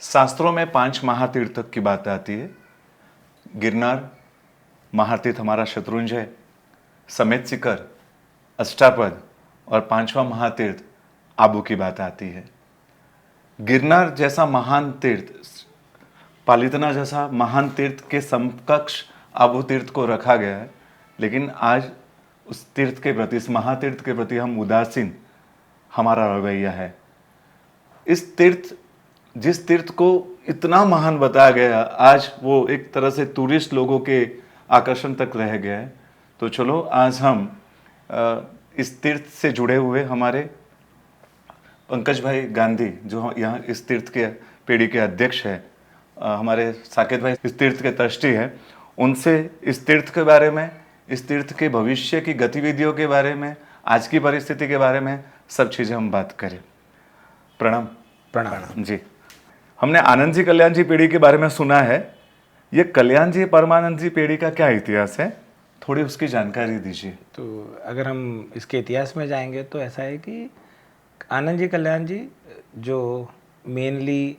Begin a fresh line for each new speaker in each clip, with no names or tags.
शास्त्रों में 5 महातीर्थ की बात आती है। गिरनार महातीर्थ हमारा शत्रुंजय, समेत शिखर, अष्टापद और 5वां महातीर्थ आबू की बात आती है। गिरनार जैसा महान तीर्थ, पालितना जैसा महान तीर्थ के समकक्ष आबू तीर्थ को रखा गया है, लेकिन आज उस तीर्थ के प्रति, इस महातीर्थ के प्रति हम उदासीन हमारा रवैया है। जिस तीर्थ को इतना महान बताया गया, आज वो एक तरह से टूरिस्ट लोगों के आकर्षण तक रह गया है। तो चलो आज हम इस तीर्थ से जुड़े हुए हमारे पंकज भाई गांधी, जो यहाँ इस तीर्थ के पीढ़ी के अध्यक्ष है, हमारे साकेत भाई इस तीर्थ के ट्रस्टी हैं, उनसे इस तीर्थ के बारे में, इस तीर्थ के भविष्य की गतिविधियों के बारे में, आज की परिस्थिति के बारे में सब चीज़ें हम बात करें। प्रणाम।
प्रणाम
जी। हमने आनंद जी कल्याण जी पीढ़ी के बारे में सुना है। ये कल्याण जी परमानंद जी पीढ़ी का क्या इतिहास है, थोड़ी उसकी जानकारी दीजिए।
तो अगर हम इसके इतिहास में जाएंगे तो ऐसा है कि आनंद जी कल्याण जी जो मेनली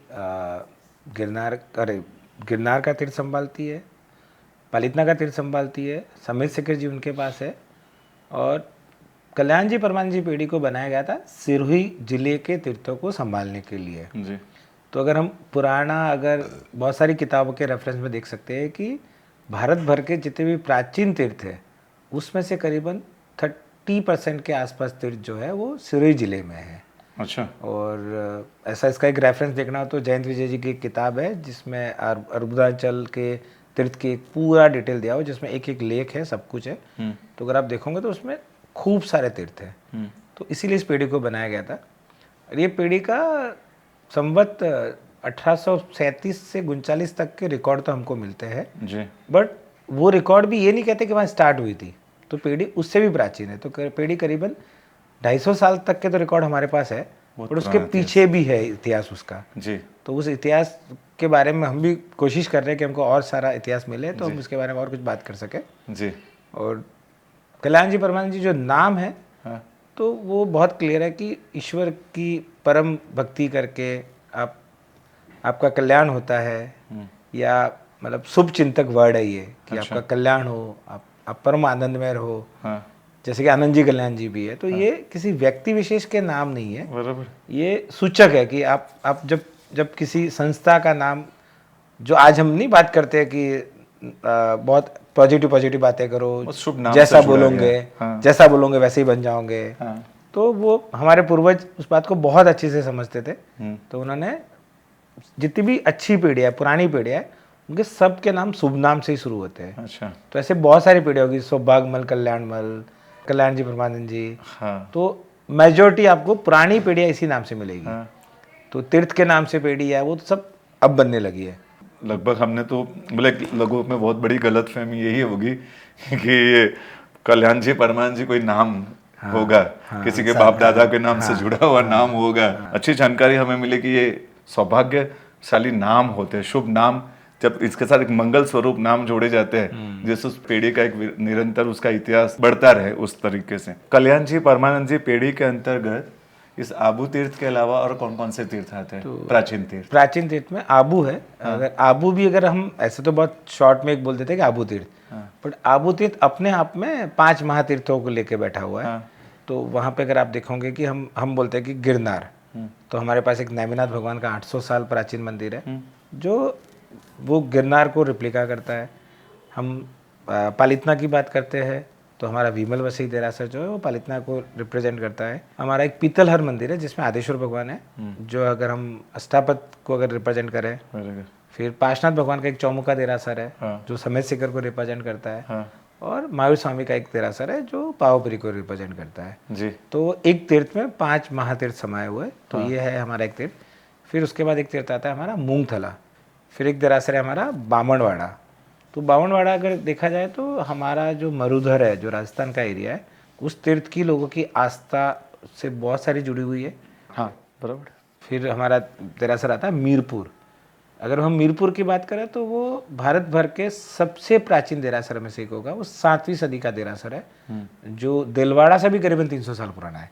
गिरनार का तीर्थ संभालती है, पालितना का तीर्थ संभालती है, समेत शिखर जी उनके पास है, और कल्याण जी परमानंद जी पीढ़ी को बनाया गया था सिरोही जिले के तीर्थों को संभालने के लिए
जी।
तो अगर हम अगर बहुत सारी किताबों के रेफरेंस में देख सकते हैं कि भारत भर के जितने भी प्राचीन तीर्थ है उसमें से करीबन 30% के आसपास तीर्थ जो है वो सिरोही जिले में है।
अच्छा।
और ऐसा इसका एक रेफरेंस देखना हो तो जयंत विजय जी की एक किताब है जिसमें अरुणाचल के तीर्थ की एक पूरा डिटेल दिया हो, जिसमें एक एक लेख है, सब कुछ है। तो अगर आप देखोगे तो उसमें खूब सारे तीर्थ हैं। तो इसीलिए इस पीढ़ी को बनाया गया था। और ये पीढ़ी का संवत 1837 से 39 तक के रिकॉर्ड तो हमको मिलते हैं
जी।
बट वो रिकॉर्ड भी ये नहीं कहते कि वहाँ स्टार्ट हुई थी, तो पीढ़ी उससे भी प्राचीन है। तो पीढ़ी करीबन 250 साल तक के तो रिकॉर्ड हमारे पास है, और उसके पीछे भी है इतिहास उसका
जी।
तो उस इतिहास के बारे में हम भी कोशिश कर रहे हैं कि हमको और सारा इतिहास मिले तो हम उसके बारे में और कुछ बात कर सकें जी। और कल्याण जी परमानंद जी जो नाम है, हाँ, तो वो बहुत क्लियर है कि ईश्वर की परम भक्ति करके आपका कल्याण होता है, या मतलब शुभ चिंतक वर्ड है ये कि आपका कल्याण हो, आप परम आनंदमय रहो। हाँ। जैसे कि आनंद जी कल्याण जी भी है, तो हाँ, ये किसी व्यक्ति विशेष के नाम नहीं है, बराबर, ये सूचक है कि आप जब किसी संस्था का नाम, जो आज हम नहीं बात करते हैं कि बहुत पॉजिटिव बातें करो, शुभ नाम, जैसा बोलोगे, हाँ, जैसा बोलोगे वैसे ही बन जाओगे। हाँ। तो वो हमारे पूर्वज उस बात को बहुत अच्छे से समझते थे। तो उन्होंने जितनी भी अच्छी पीढ़ी है, पुरानी पीढ़ी है, उनके सब के नाम शुभ नाम से ही शुरू होते हैं। अच्छा। तो ऐसे बहुत सारी पीढ़ी होगी, सौभाग्यमल, कल्याणमल, कल्याण जी परमानंद जी। हाँ। तो मेजोरिटी आपको पुरानी पीढ़ियाँ इसी नाम से मिलेगी। हाँ। तो तीर्थ के नाम से पीढ़ी है वो तो सब अब बनने लगी है।
लगभग हमने तो बोले, लोगों में बहुत बड़ी गलतफहमी यही होगी कि ये कल्याण जी परमानंद जी कोई नाम हाँ, होगा, हाँ, किसी के बाप दादा के नाम हाँ, से जुड़ा हुआ हाँ, नाम होगा। हाँ, अच्छी जानकारी हमें मिली कि ये सौभाग्यशाली नाम होते हैं, शुभ नाम। जब इसके साथ एक मंगल स्वरूप नाम जोड़े जाते हैं, जिससे उस पीढ़ी का एक निरंतर उसका इतिहास बढ़ता रहे, उस तरीके से। कल्याण जी परमानंद जी पीढ़ी के अंतर्गत इस आबू तीर्थ के अलावा और कौन कौन से तीर्थ आते हैं? तो
प्राचीन तीर्थ में आबू है। हाँ। अगर आबू भी, अगर हम ऐसे तो बहुत शॉर्ट में एक बोल देते हैं कि आबू तीर्थ, हाँ, बट आबू तीर्थ अपने आप में 5 महातीर्थों को लेके बैठा हुआ है। हाँ। तो वहाँ पे अगर आप देखोगे कि हम बोलते हैं कि गिरनार, तो हमारे पास एक नेमिनाथ भगवान का 800 साल प्राचीन मंदिर है, जो वो गिरनार को रिप्लिका करता है। हम पालितना की बात करते हैं तो हमारा विमल वसई देरासर जो है वो पालितना को रिप्रेजेंट करता है। हमारा एक पीतलहर मंदिर है जिसमें आदेश्वर भगवान है, जो अगर हम अष्टापद को अगर रिप्रेजेंट करें। फिर पार्श्वनाथ भगवान का एक चौमुखा देरासर है, हाँ, जो समेत शिखर को रिप्रेजेंट करता है। हाँ। और महावीर स्वामी का एक देरासर है जो पावपुरी को रिप्रेजेंट करता है जी। तो एक तीर्थ में 5 महातीर्थ समाये हुए, तो हाँ, ये है हमारा एक तीर्थ। फिर उसके बाद एक तीर्थ आता है हमारा मूंगथला, फिर एक देरासर है हमारा बामणवाड़ा। तो बामणवाड़ा अगर देखा जाए तो हमारा जो मरुधर है, जो राजस्थान का एरिया है, उस तीर्थ की लोगों की आस्था से बहुत सारी जुड़ी हुई है। हाँ, बराबर। फिर हमारा देरासर आता है मीरपुर। अगर हम मीरपुर की बात करें तो वो भारत भर के सबसे प्राचीन देरासर में से एक होगा। वो 7वीं सदी का देरासर है, जो देलवाड़ा से भी करीबन 300 साल पुराना है।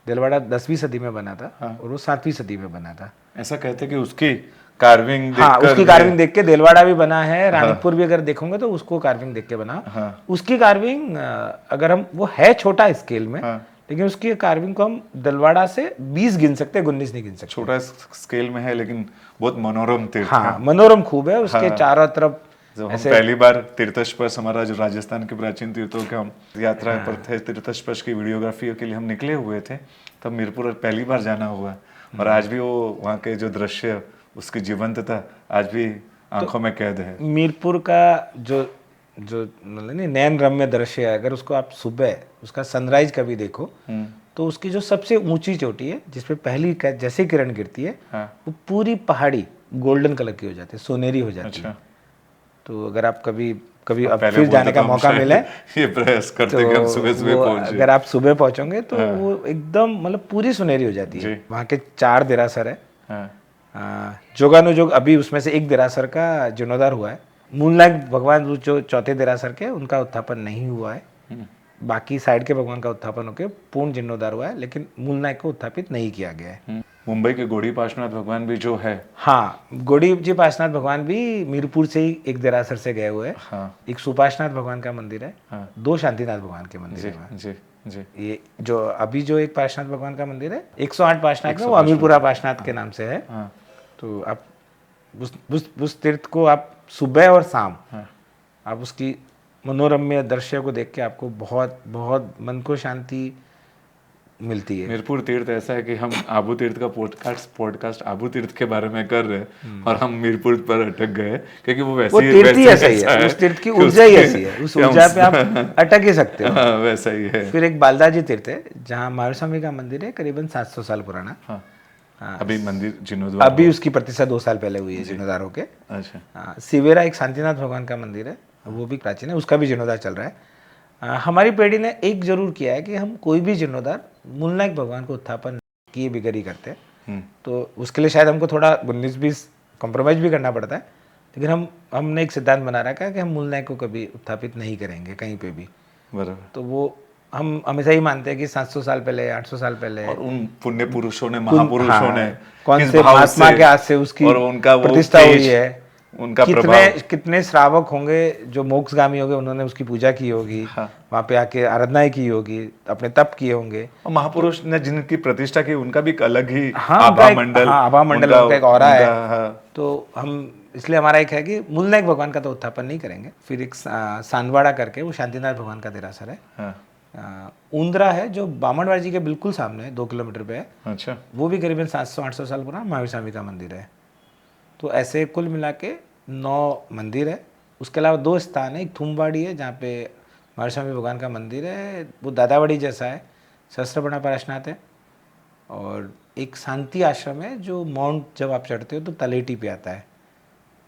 देलवाड़ा 10वीं सदी में बना था, हाँ, और वो 7वीं सदी में बना था।
ऐसा कहते हैं कि उसकी कार्विंग
हाँ,
देखकर
उसकी कार्विंग देख के देलवाड़ा भी बना है, रानीपुर भी अगर देखोगे तो उसको कार्विंग देख के बना।
हाँ।
उसकी कार्विंग अगर हम, वो है छोटा स्केल में,
हाँ।
लेकिन उसकी कार्विंग को हम दिलवाड़ा से 20 गिन सकते हैं, 19 नहीं गिन सकते।
छोटा स्केल में है लेकिन बहुत मनोरम तीर्थ है।
हाँ, मनोरम खूब है उसके
हाँ।
चारों तरफ।
जब हम पहली बार तीर्थस्पर्श, हमारा जो राजस्थान के प्राचीन तीर्थों के हम यात्रा पर थे, तीर्थस्पर्श की वीडियोग्राफी के लिए हम निकले हुए थे, तब मीरपुर पहली बार जाना हुआ। और आज भी वो वहाँ के जो दृश्य, उसकी जीवंतता आज भी आंखों में कैद है।
मीरपुर का जो जो मतलब नहीं नयन रम्य दृश्य है, अगर उसको आप सुबह उसका सनराइज कभी देखो तो उसकी जो सबसे ऊंची चोटी है जिसपे पहली जैसे किरण गिरती है,
हाँ।
वो पूरी पहाड़ी गोल्डन कलर की हो जाती है, सोनेरी हो जाती
अच्छा।
है। तो अगर आप कभी कभी अब
पहले
फिर
बोलते
जाने का
तो हम
मौका
शायद
मिले
ये प्रयास करते कि हम सुबह सुबह
वो
पहुंचे।
अगर आप सुबह पहुंचोगे तो वो एकदम मतलब पूरी सुनहरी हो जाती है। वहाँ के 4 देरासर है।
हाँ।
जोगानुजोग अभी उसमें से एक देरासर का जीर्णोद्धार हुआ है। मूलनायक भगवान जो चौथे देरासर के, उनका उत्थापन नहीं हुआ है। बाकी साइड के भगवान का उत्थापन होकर पूर्ण जीर्णोद्धार हुआ है, लेकिन मूलनायक को उत्थापित नहीं किया गया है।
मुंबई के गौड़ी पार्श्वनाथ भगवान भी जो है,
हाँ, गौड़ी जी पार्श्वनाथ भगवान भी मीरपुर से ही एक देरासर से गए हुए हैं।
हाँ।
एक सुपार्श्वनाथ भगवान का मंदिर है।
हाँ।
2 शांतिनाथ भगवान के मंदिर
जी
है।
जी जी।
ये जो अभी जो एक पार्श्वनाथ भगवान का मंदिर है, 108 पार्श्वनाथ में, वो अमीरपुरा पार्श्वनाथ के नाम से है।
हाँ।
तो आप उस तीर्थ को आप सुबह और शाम आप उसकी मनोरम्य दृश्य को देख के आपको बहुत बहुत मन को शांति मिलती है।
मीरपुर तीर्थ ऐसा है कि हम आबू तीर्थ का पॉडकास्ट आबू तीर्थ के बारे में कर रहे हैं और हम मीरपुर पर अटक गए, क्योंकि वो
वो तीर्थ ही ऐसा ही है, उस तीर्थ की ऊर्जा ही ऐसी है, उस ऊर्जा पे आप अटक ही सकते हो।
हाँ, वैसा ही है।
फिर एक बालदाजी तीर्थ है जहाँ महावीर स्वामी का मंदिर है, करीबन 700 साल पुराना।
हाँ। अभी मंदिर जीर्णोद्धार,
अभी उसकी प्रतिष्ठा 2 साल पहले हुई है जीर्णोद्धार होके।
अच्छा।
सिवेरा एक शांतिनाथ भगवान का मंदिर है, वो भी प्राचीन है, उसका भी जीर्णोद्धार चल रहा है। हमारी पीढ़ी ने एक जरूर किया है कि हम कोई भी जीर्णोद्धार मूलनायक भगवान को उत्थापन किए बिगर ही करते हैं। तो उसके लिए शायद हमको थोड़ा 19-20 कॉम्प्रोमाइज भी करना पड़ता है, लेकिन हमने एक सिद्धांत बना रखा है कि हम मूलनायक को कभी उत्थापित नहीं करेंगे कहीं पे भी।
बराबर।
तो वो हम हमेशा ही मानते हैं कि 700 साल पहले, 800 साल पहले,
और उन पुण्य पुरुषों ने, महापुरुषों ने
कौन
किस
से
भाव
महात्मा
से
के हाथ से उसकी
और उनका वो
प्रतिष्ठा हुई है,
उनका प्रभाव,
कितने श्रावक होंगे जो मोक्षगामी होंगे, उन्होंने उसकी पूजा की होगी। वहाँ पे आके आराधनाएं की होगी, अपने तप किए होंगे।
और महापुरुष ने जिनकी प्रतिष्ठा की, उनका भी एक अलग ही
हाँ,
आभा मंडल,
आभा मंडल उनका एक ऑरा है।
हाँ।
तो हम इसलिए हमारा एक है कि मूलनायक भगवान का तो उत्थापन नहीं करेंगे। फिर एक सांदवाड़ा करके, वो शांतिनाथ भगवान का देरासर है।
हाँ।
ऊंद्रा है जो बामणवाड़ी जी के बिल्कुल सामने है, 2 किलोमीटर पे है।
अच्छा।
वो भी करीबन 700-800 साल पुराना महावीर स्वामी का मंदिर है। तो ऐसे कुल मिला के 9 मंदिर है। उसके अलावा 2 स्थान है, एक थुमवाड़ी है जहाँ पे महावीर स्वामी भगवान का मंदिर है, वो दादावाड़ी जैसा है, सहस्त्रबर्णा पार्श्वनाथ है। और एक शांति आश्रम है जो माउंट जब आप चढ़ते हो तो तलेटी पे आता है,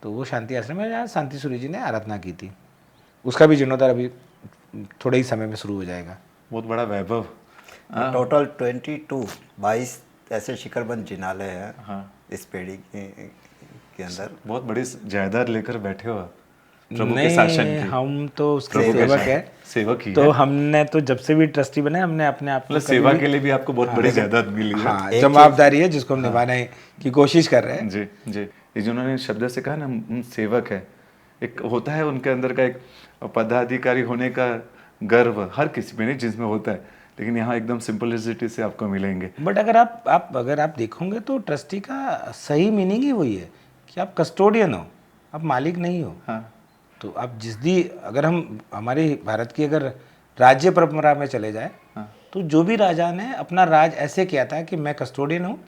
तो वो शांति आश्रम है जहाँ शांति सूर्य जी ने आराधना की थी। उसका भी जीर्णोद्धार अभी थोड़े ही समय में शुरू हो जाएगा।
बहुत बड़ा वैभव।
टोटल 22 ऐसे शिखरबंद जिनालय हैं।
हाँ।
इस पीढ़ी के अंदर
बहुत बड़ी जायदाद लेकर बैठे हो प्रभु के
नहीं,
शासन की।
हम तो उसके
प्रभु के
सेवक
शासन-
है।
सेवक ही
तो
है।
हमने तो जब से भी ट्रस्टी बने, हमने अपने आप को
मतलब सेवा के लिए भी आपको बहुत बड़ी जायदाद मिली है।
हाँ, जवाबदारी है जिसको हम निभाने की कोशिश कर रहे हैं।
जी जी। ये जिन्होंने शब्द से कहा ना, हम सेवक है, एक होता है उनके अंदर का एक पदाधिकारी होने का गर्व, हर किसी में नहीं जिसमें होता है, लेकिन यहाँ एकदम सिंपलिसिटी से आपको मिलेंगे।
बट अगर आप देखोगे तो ट्रस्टी का सही मीनिंग ही वही है कि आप कस्टोडियन हो, आप मालिक नहीं हो।
हाँ।
तो आप अगर हम हमारी भारत की अगर राज्य परंपरा में चले जाए, तो जो भी राजा ने अपना राज ऐसे किया था कि मैं कस्टोडियन हूँ,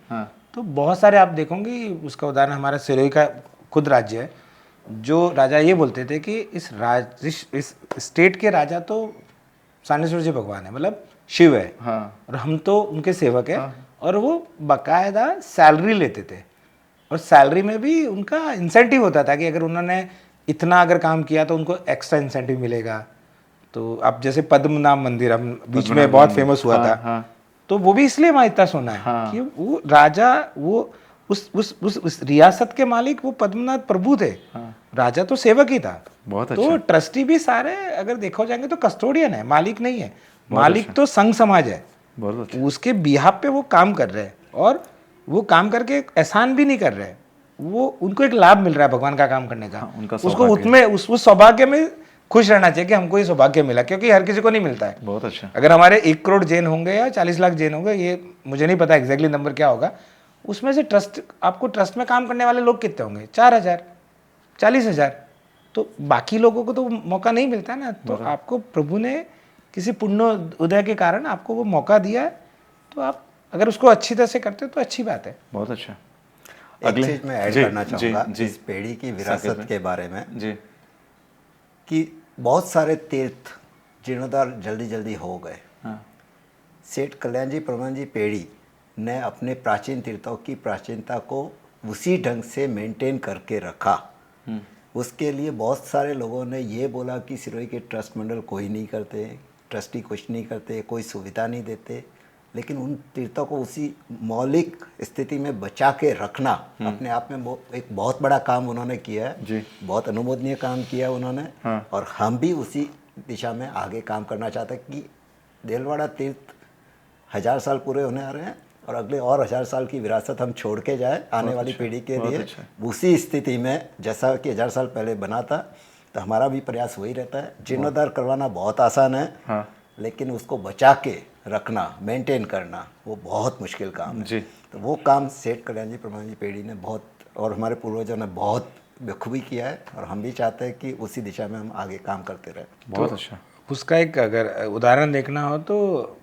तो बहुत सारे आप देखोगे, उसका उदाहरण हमारा सिरोही का खुद राज्य है, जो राजा ये बोलते थे कि इस स्टेट के राजा तो सानेश्वर जी भगवान है, मतलब शिव है। और हम तो उनके सेवक हैं। और वो बाकायदा सैलरी लेते थे, और सैलरी में भी उनका इंसेंटिव होता था कि अगर उन्होंने इतना अगर काम किया तो उनको एक्स्ट्रा इंसेंटिव मिलेगा। तो अब जैसे पद्मनाभ मंदिर हम बीच में बहुत फेमस हुआ था, तो वो भी इसलिए वहाँ इतना सोना है कि वो राजा, वो उस रियासत के मालिक वो पद्मनाभ प्रभु थे। राजा तो सेवक ही था।
बहुत
तो
अच्छा।
ट्रस्टी भी सारे अगर देखो जाएंगे तो कस्टोडियन है, मालिक नहीं है। मालिक तो संघ समाज है,
बहुत अच्छा।
उसके बिहाफ पे वो काम कर रहे हैं। और वो काम करके एहसान भी नहीं कर रहे, वो उनको एक लाभ मिल रहा है भगवान का काम करने का।
हाँ, उनका
उसको
सौभाग्य।
उसमें उस सौभाग्य में खुश रहना चाहिए कि हमको ये सौभाग्य मिला, क्योंकि हर किसी को नहीं मिलता है।
बहुत अच्छा।
अगर हमारे 1 करोड़ जैन होंगे या 40 लाख जैन होंगे, ये मुझे नहीं पता एग्जैक्टली नंबर क्या होगा, उसमें से आपको ट्रस्ट में काम करने वाले लोग कितने होंगे? 4,000, 40,000। तो बाकी लोगों को तो मौका नहीं मिलता है ना। तो आपको प्रभु ने किसी पुण्य उदय के कारण आपको वो मौका दिया है, तो आप अगर उसको अच्छी तरह से करते हो तो अच्छी बात है।
बहुत अच्छा।
एक चीज मैं ऐड करना चाहूँगा
जी,
इस पेड़ी की विरासत के बारे में,
जी,
कि बहुत सारे तीर्थ जीर्णोद्धार जल्दी जल्दी हो गए।
हाँ,
सेठ कल्याण जी प्रबंध जी पेड़ी ने अपने प्राचीन तीर्थों की प्राचीनता को उसी ढंग से मेंटेन करके रखा। उसके लिए बहुत सारे लोगों ने ये बोला कि सिरोही के ट्रस्ट मंडल कोई नहीं करते, ट्रस्टी कुछ नहीं करते, कोई सुविधा नहीं देते, लेकिन उन तीर्थों को उसी मौलिक स्थिति में बचा के रखना अपने आप में एक बहुत बड़ा काम उन्होंने किया है
जी।
बहुत अनुमोदनीय काम किया उन्होंने।
हाँ।
और हम भी उसी दिशा में आगे काम करना चाहते हैं कि देलवाड़ा तीर्थ 1000 साल पूरे होने आ रहे हैं और अगले और 1000 साल की विरासत हम छोड़ के जाए आने वाली पीढ़ी के लिए। उसी स्थिति में जैसा कि 1000 साल पहले बना था, तो हमारा भी प्रयास वही रहता है। जीर्णोद्धार करवाना बहुत आसान है,
हाँ,
लेकिन उसको बचा के रखना, मेंटेन करना, वो बहुत मुश्किल काम है।
जी।
तो वो काम सेठ कल्याण जी प्रबंध जी पेड़ी ने बहुत, और हमारे पूर्वजों ने बहुत बखूबी किया है, और हम भी चाहते हैं कि उसी दिशा में हम आगे काम करते रहें।
बहुत अच्छा।
उसका एक अगर उदाहरण देखना हो तो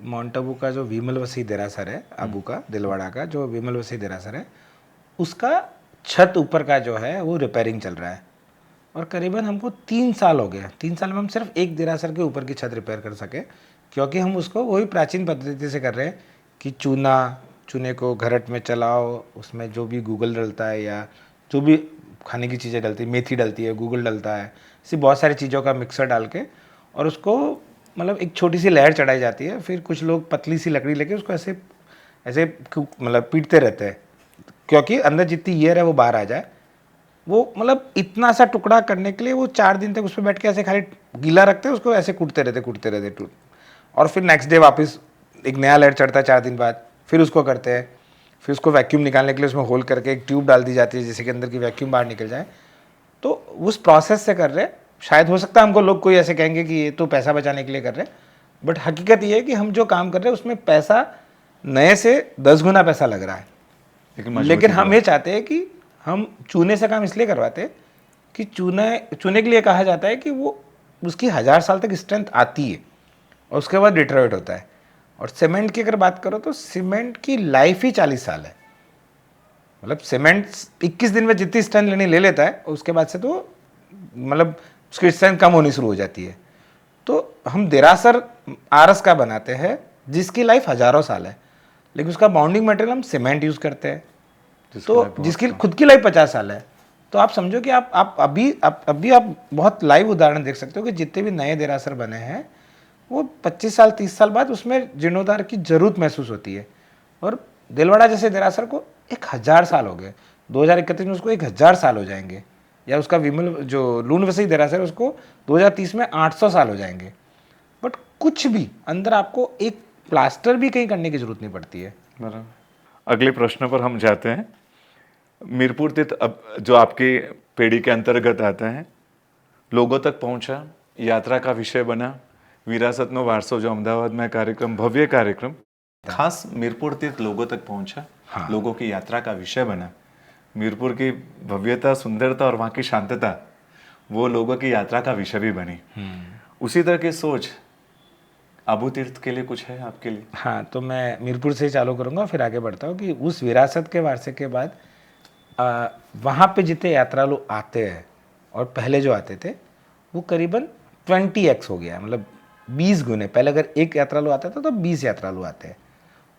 माउंट आबू का जो विमल वसी देरासर है, आबू का दिलवाड़ा का जो विमल वसी देरासर है, उसका छत ऊपर का जो है वो रिपेयरिंग चल रहा है, और करीबन हमको 3 साल हो गया। 3 साल में हम सिर्फ एक देरासर के ऊपर की छत रिपेयर कर सके, क्योंकि हम उसको वही प्राचीन पद्धति से कर रहे हैं कि चूने को घरट में चलाओ, उसमें जो भी गूगल डलता है या जो भी खाने की चीज़ें डलती है, मेथी डलती है, गूगल डलता है, ऐसी बहुत सारी चीज़ों का मिक्सर डाल के, और उसको मतलब एक छोटी सी लहर चढ़ाई जाती है। फिर कुछ लोग पतली सी लकड़ी लेके उसको ऐसे ऐसे मतलब पीटते रहते हैं, क्योंकि अंदर जितनी ईयर है वो बाहर आ जाए। वो मतलब इतना सा टुकड़ा करने के लिए वो 4 दिन तक उस पर बैठ के ऐसे खाली गीला रखते हैं, उसको ऐसे कूटते रहते और फिर नेक्स्ट डे वापस एक नया लेयर चढ़ता है 4 दिन बाद, फिर उसको करते हैं। फिर उसको वैक्यूम निकालने के लिए उसमें होल करके एक ट्यूब डाल दी जाती है जिससे कि अंदर की वैक्यूम बाहर निकल जाए। तो उस प्रोसेस से कर रहे, शायद हो सकता है हमको लोग कोई ऐसे कहेंगे कि ये तो पैसा बचाने के लिए कर रहे, बट हकीकत ये है कि हम जो काम कर रहे हैं उसमें पैसा नए से 10 गुना पैसा लग रहा है। लेकिन हम ये चाहते हैं कि हम चूने से काम इसलिए करवाते हैं कि चूने के लिए कहा जाता है कि वो उसकी 1000 साल तक स्ट्रेंथ आती है और उसके बाद डिट्रॉइट होता है। और सीमेंट की अगर बात करो तो सीमेंट की लाइफ ही 40 साल है। मतलब सीमेंट 21 दिन में जितनी स्ट्रेंथ लेनी ले लेता है, उसके बाद से तो मतलब उसकी स्ट्रेंथ कम होनी शुरू हो जाती है। तो हम देरासर आरस का बनाते हैं जिसकी लाइफ हजारों साल है, लेकिन उसका बाउंडिंग मटेरियल हम सीमेंट यूज़ करते हैं, तो जिसकी खुद की लाइफ 50 साल है। तो आप समझो कि आप अभी आप बहुत लाइव उदाहरण देख सकते हो कि जितने भी नए देरासर बने हैं वो 25 साल 30 साल बाद उसमें जीर्णोद्धार की जरूरत महसूस होती है। और दिलवाड़ा जैसे देरासर को 1000 साल हो गए, 2031 में उसको 1000 साल हो जाएंगे, या उसका विमल जो लून वसई देरासर है उसको 2030 में 800 साल हो जाएंगे। बट कुछ भी अंदर आपको एक प्लास्टर भी कहीं करने की जरूरत नहीं पड़ती है।
बराबर। अगले प्रश्न पर हम जाते हैं। मीरपुर तीर्थ अब जो आपकी पेड़ी के अंतर्गत आता है, लोगों तक पहुंचा, यात्रा का विषय बना, विरासतनो वारसो जो अहमदाबाद में कार्यक्रम, भव्य कार्यक्रम, खास मीरपुर तीर्थ लोगों तक पहुंचा। हाँ। लोगों की यात्रा का विषय बना। मीरपुर की भव्यता, सुंदरता और वहाँ की शांतता वो लोगों की यात्रा का विषय भी बनी। उसी तरह की सोच आबू तीर्थ के लिए कुछ है आपके लिए?
हाँ, तो मैं मीरपुर से ही चालू करूँगा, फिर आगे बढ़ता हूँ कि उस विरासत के वारसे के बाद वहाँ पे जितने यात्रालु आते हैं और पहले जो आते थे वो करीबन 20x हो गया, मतलब 20 गुने। पहले अगर एक यात्रालु आता था तो 20 यात्रालु आते हैं,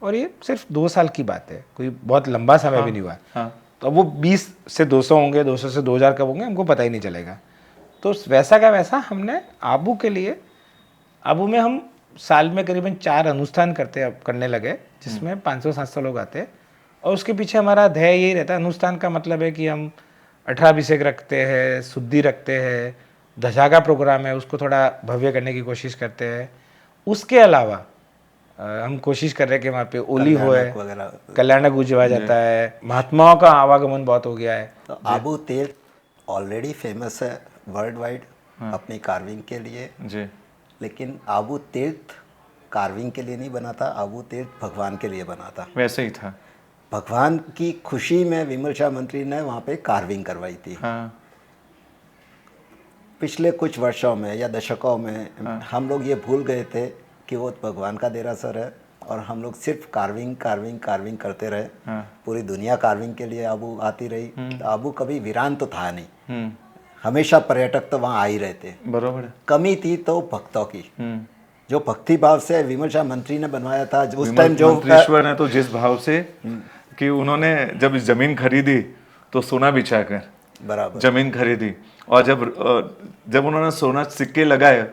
और ये सिर्फ 2 साल की बात है, कोई बहुत लंबा समय भी नहीं हुआ। तो अब वो 20 से 200 होंगे, 200 से 2000 कब होंगे हमको पता ही नहीं चलेगा। तो वैसा का वैसा हमने आबू के लिए, आबू में हम साल में करीबन 4 अनुष्ठान करने लगे जिसमें 500-700 लोग आते हैं। और उसके पीछे हमारा ध्येय यही रहता है, अनुष्ठान का मतलब है कि हम 18 अभिषेक रखते हैं, शुद्धि रखते हैं, ध्वजा का प्रोग्राम है उसको थोड़ा भव्य करने की कोशिश करते हैं। उसके अलावा हम कोशिश कर रहे हैं कि वहाँ पे ओली हो है,
वगैरह।
कल्याणक उजवा जाता है, महात्माओं का आवागमन बहुत हो गया है।
तो आबू तीर्थ ऑलरेडी फेमस है वर्ल्ड वाइड अपनी कार्विंग के लिए,
जी
लेकिन आबू तीर्थ कार्विंग के लिए नहीं बना था, आबू तीर्थ भगवान के लिए बना था।
वैसे ही था।
भगवान की खुशी में विमल शाह मंत्री ने वहाँ पे कार्विंग करवाई थी।
हाँ
पिछले कुछ वर्षों में या दशकों में हम लोग ये भूल गए थे कि वो भगवान का देरासर है, और हम लोग सिर्फ कार्विंग कार्विंग कार्विंग करते रहे। पूरी दुनिया कार्विंग के लिए आबू आती रही। तो आबू कभी वीरान तो था नहीं, हमेशा पर्यटक तो वहाँ आ ही रहे थे।
बरोबर है।
कमी थी तो भक्तों की, जो भक्ति भाव से विमल शाह मंत्री ने बनवाया था। उस
विमल
टाइम जो
मंत्रीश्वर ने तो जिस भाव से कि उन्होंने जब जमीन खरीदी तो सोना बिछाकर
बराबर
जमीन खरीदी, और जब उन्होंने सोना सिक्के लगाए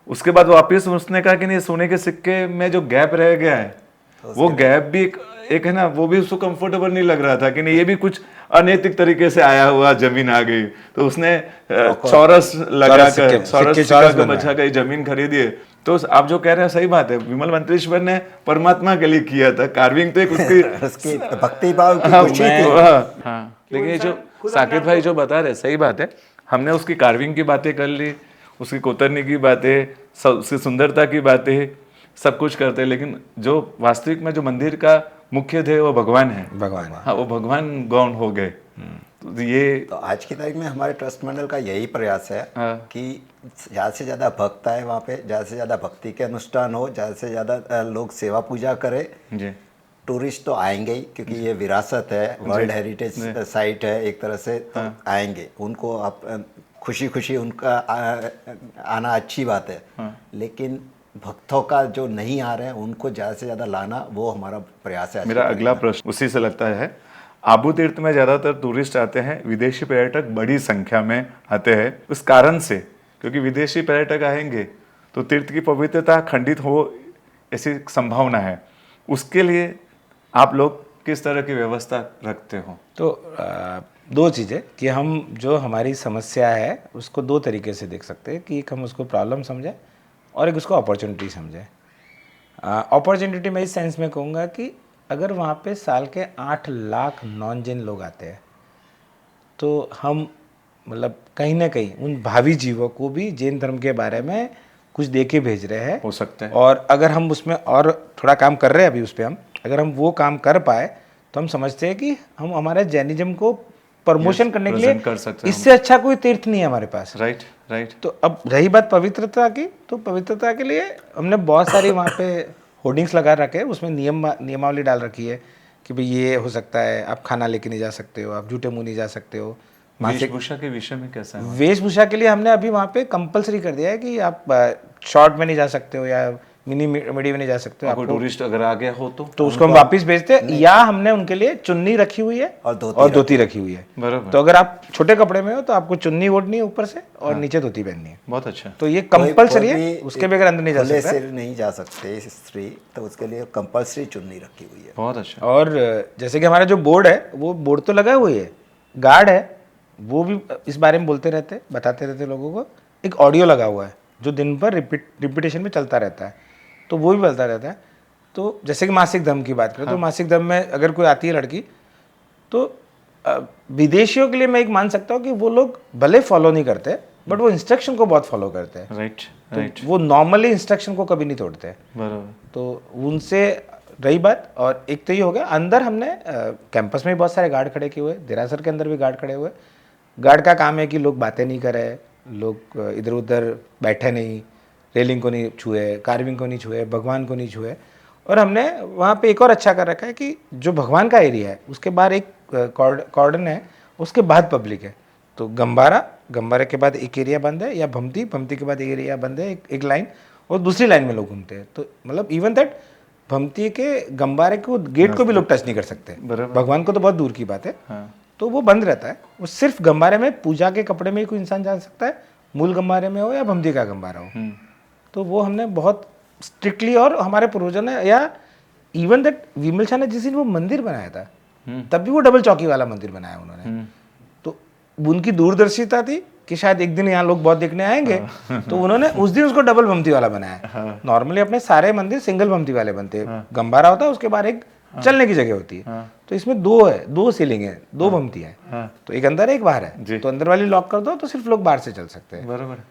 उसके बाद वापस उसने कहा कि नहीं, सोने के सिक्के में जो गैप रह गया है वो गैप भी एक है ना, वो भी उसको कंफर्टेबल नहीं लग रहा था कि नहीं ये भी कुछ अनैतिक तरीके से आया हुआ जमीन आ गई, तो उसने चौरस लगाकर चौरस सिक्का को बचा कर जमीन खरीदी है। तो आप जो कह रहे हैं सही बात है, विमल मंत्रीश्वर ने परमात्मा के लिए किया था कार्विंग, तो एक
उसकी भक्ति भाव की
हाँ,
खुशी थी।
हाँ, लेकिन ये जो साकिब भाई जो बता रहे सही बात है। हमने उसकी कार्विंग की बातें कर ली, उसकी कोतरनी की बातें, उसकी सुंदरता की बातें, सब कुछ करते हैं, लेकिन जो वास्तविक में जो मंदिर का मुख्य ध्येय वो भगवान है।
भगवान,
हाँ, वो भगवान गौण हो गए। तो ये
तो आज की तारीख में हमारे ट्रस्ट मंडल का यही प्रयास है कि ज़्यादा से ज़्यादा भक्त आए वहाँ पे, ज़्यादा से ज़्यादा भक्ति के अनुष्ठान हो, ज़्यादा से ज़्यादा लोग सेवा पूजा करें।
जी
टूरिस्ट तो आएंगे ही, क्योंकि ये विरासत है, वर्ल्ड हेरिटेज साइट है एक तरह से, तो आएंगे। उनको आप खुशी खुशी उनका आना अच्छी बात है, लेकिन भक्तों का जो नहीं आ रहे हैं उनको ज़्यादा से ज़्यादा लाना, वो हमारा प्रयास है।
मेरा अगला प्रश्न उसी से लगता है। आबू तीर्थ में ज़्यादातर टूरिस्ट आते हैं, विदेशी पर्यटक बड़ी संख्या में आते हैं, उस कारण से क्योंकि विदेशी पर्यटक आएंगे तो तीर्थ की पवित्रता खंडित हो ऐसी संभावना है। उसके लिए आप लोग किस तरह की व्यवस्था रखते हो?
तो दो चीज़ें कि हम जो हमारी समस्या है उसको दो तरीके से देख सकते हैं कि एक हम उसको प्रॉब्लम समझें और एक उसको अपॉर्चुनिटी समझें। अपॉर्चुनिटी मैं इस सेंस में कहूँगा कि अगर वहाँ पे साल के 8 लाख नॉन जैन लोग आते हैं तो हम मतलब कहीं ना कहीं उन भावी जीवों को भी जैन धर्म के बारे में कुछ दे के भेज रहे हैं।
हो सकते हैं।
और अगर हम उसमें और थोड़ा काम कर रहे हैं अभी उस पर, हम अगर हम वो काम कर पाए तो हम समझते हैं कि हम हमारे जैनिज्म को प्रमोशन करने के लिए
कर सकते हैं।
इससे अच्छा कोई तीर्थ नहीं है हमारे पास।
Right right.
तो अब रही बात पवित्रता की, तो पवित्रता के लिए हमने बहुत सारी वहाँ पे होर्डिंग्स लगा रखे हैं, उसमें नियमावली डाल रखी है कि भाई ये हो सकता है, आप खाना लेके नहीं जा सकते हो, आप झूठे मुंह नहीं जा सकते हो।
वेशभूषा के विषय में कैसा है?
वेशभूषा के लिए हमने अभी वहाँ पे कंपलसरी कर दिया है कि आप शॉर्ट में नहीं जा सकते हो या मिनी मिडी में नहीं जा सकते हो।
कोई टूरिस्ट अगर आ गया हो तो
उसको हम वापस भेजते हैं, या हमने उनके लिए चुन्नी रखी हुई है और धोती रखी हुई है।
बराबर।
तो अगर आप छोटे कपड़े में हो तो आपको चुन्नी ओढ़नी है ऊपर से और नीचे धोती पहननी है।
बहुत अच्छा।
तो ये कंपलसरी है, उसके बगैर अंदर नहीं जा
खुले
सकते।
सिर नहीं जा सकते स्त्री, तो उसके लिए कंपलसरी चुन्नी रखी हुई है।
बहुत अच्छा।
और जैसे कि हमारा जो बोर्ड है, वो बोर्ड तो लगा हुई है, गार्ड है, वो भी इस बारे में बोलते रहते, बताते रहते लोगों को। एक ऑडियो लगा हुआ है जो दिन भर रिपीटेशन में चलता रहता है, तो वो भी बोलता रहता है। तो जैसे कि मासिक धर्म की बात करें, तो मासिक धर्म में अगर कोई आती है लड़की, तो विदेशियों के लिए मैं एक मान सकता हूँ कि वो लोग भले फॉलो नहीं करते बट वो इंस्ट्रक्शन को बहुत फॉलो करते हैं।
राइट
तो
राइट।
वो नॉर्मली इंस्ट्रक्शन को कभी नहीं तोड़ते।
बराबर।
तो उनसे रही बात। और एक तो ये हो गया, अंदर हमने कैंपस में भी बहुत सारे गार्ड खड़े किए हुए, देरासर के अंदर भी गार्ड खड़े हुए। गार्ड का काम है कि लोग बातें नहीं करें, लोग इधर उधर बैठे नहीं, रेलिंग को नहीं छुए, कार्विंग को नहीं छुए, भगवान को नहीं छुए। और हमने वहाँ पे एक और अच्छा कर रखा है कि जो भगवान का एरिया है उसके बाहर एक कॉर्डन है, उसके बाद पब्लिक है। तो गंबारा के बाद एक एरिया बंद है, या भमती के बाद एक एरिया बंद है, एक लाइन, और दूसरी लाइन में लोग घूमते हैं। तो मतलब इवन दैट भमती के गंबारे को गेट को भी लोग टच नहीं कर सकते। भगवान को तो बहुत दूर की बात है।
हाँ।
तो वो बंद रहता है। वो सिर्फ गंबारे में पूजा के कपड़े में ही कोई इंसान जा सकता है, मूल गंबारे में हो या भमती का गंबारा हो। तो वो हमने बहुत स्ट्रिक्टली, और हमारे पूर्वजों ने, या इवन दैट विमल शाह ने जिस दिन वो मंदिर बनाया था तब भी वो डबल चौकी वाला मंदिर बनाया उन्होंने। तो उनकी दूरदर्शिता थी कि शायद एक दिन यहाँ लोग बहुत देखने आएंगे, तो उन्होंने उस दिन उसको डबल भमती वाला बनाया। नॉर्मली अपने सारे मंदिर सिंगल भमती वाले बनते हैं, गंबारा होता है उसके बाद एक चलने की जगह होती है, तो इसमें दो है, दो सीलिंग है, दो भमती है, तो एक अंदर एक बाहर है, तो अंदर वाली लॉक कर दो तो सिर्फ लोग बाहर से चल सकते हैं।
बराबर।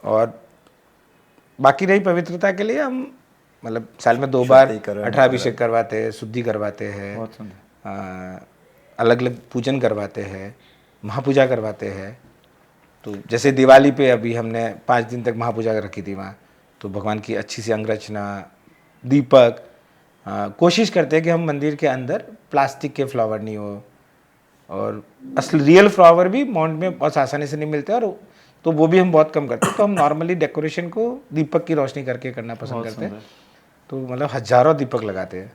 और बाकी रही पवित्रता के लिए, हम मतलब साल में 2 बार
शुद्धिकरण
18 अभिषेक करवाते हैं, शुद्धि करवाते हैं,
बहुत सुंदर।
अलग अलग पूजन करवाते हैं, महापूजा करवाते हैं। तो जैसे दिवाली पे अभी हमने 5 दिन तक महापूजा रखी थी वहाँ, तो भगवान की अच्छी सी अंगरचना, दीपक, कोशिश करते हैं कि हम मंदिर के अंदर प्लास्टिक के फ्लावर नहीं हो, और असली रियल फ्लावर भी माउंट में बहुत आसानी से नहीं मिलते, और तो वो भी हम बहुत कम करते हैं। तो हम नॉर्मली डेकोरेशन को दीपक की रोशनी करके करना पसंद करते हैं, तो मतलब हजारों दीपक लगाते हैं।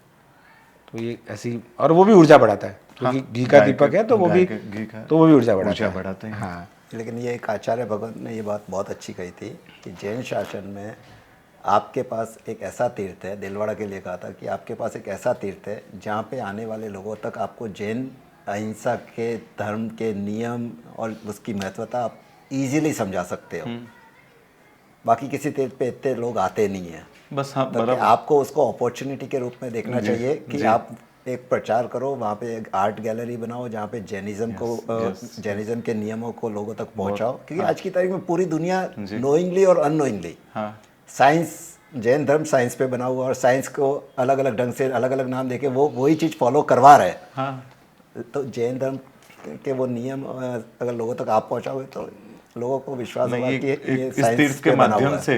तो ये ऐसी, और वो भी ऊर्जा बढ़ाता है, क्योंकि घी का दीपक है तो वो भी ऊर्जा बढ़ाता है। हाँ,
लेकिन ये एक आचार्य भगत ने ये बात बहुत अच्छी कही थी कि जैन शासन में आपके पास एक ऐसा तीर्थ है, दिलवाड़ा के लिए कहा था कि आपके पास एक ऐसा तीर्थ है जहाँ पे आने वाले लोगों तक आपको जैन अहिंसा के धर्म के नियम और उसकी महत्वता आप इजीली समझा सकते हो। बाकी किसी तीर्थ पे इतने लोग आते नहीं हैं।
बस हाँ,
तो आपको उसको अपॉर्चुनिटी के रूप में देखना चाहिए कि आप एक प्रचार करो, वहाँ पे एक आर्ट गैलरी बनाओ जहाँ पे जैनिज्म को जैनिज्म के नियमों को लोगों तक पहुँचाओ, क्योंकि आज की तारीख में पूरी दुनिया नोइंगली और अननोइंगली साइंस, जैन धर्म साइंस पे बना हुआ, और साइंस को अलग अलग ढंग से अलग अलग नाम देके वो वही चीज़ फॉलो करवा रहे हैं। तो जैन धर्म के वो नियम अगर लोगों तक आप पहुँचाओगे तो लोगों को विश्वास होगा कि ये
इस तीर्थ के माध्यम से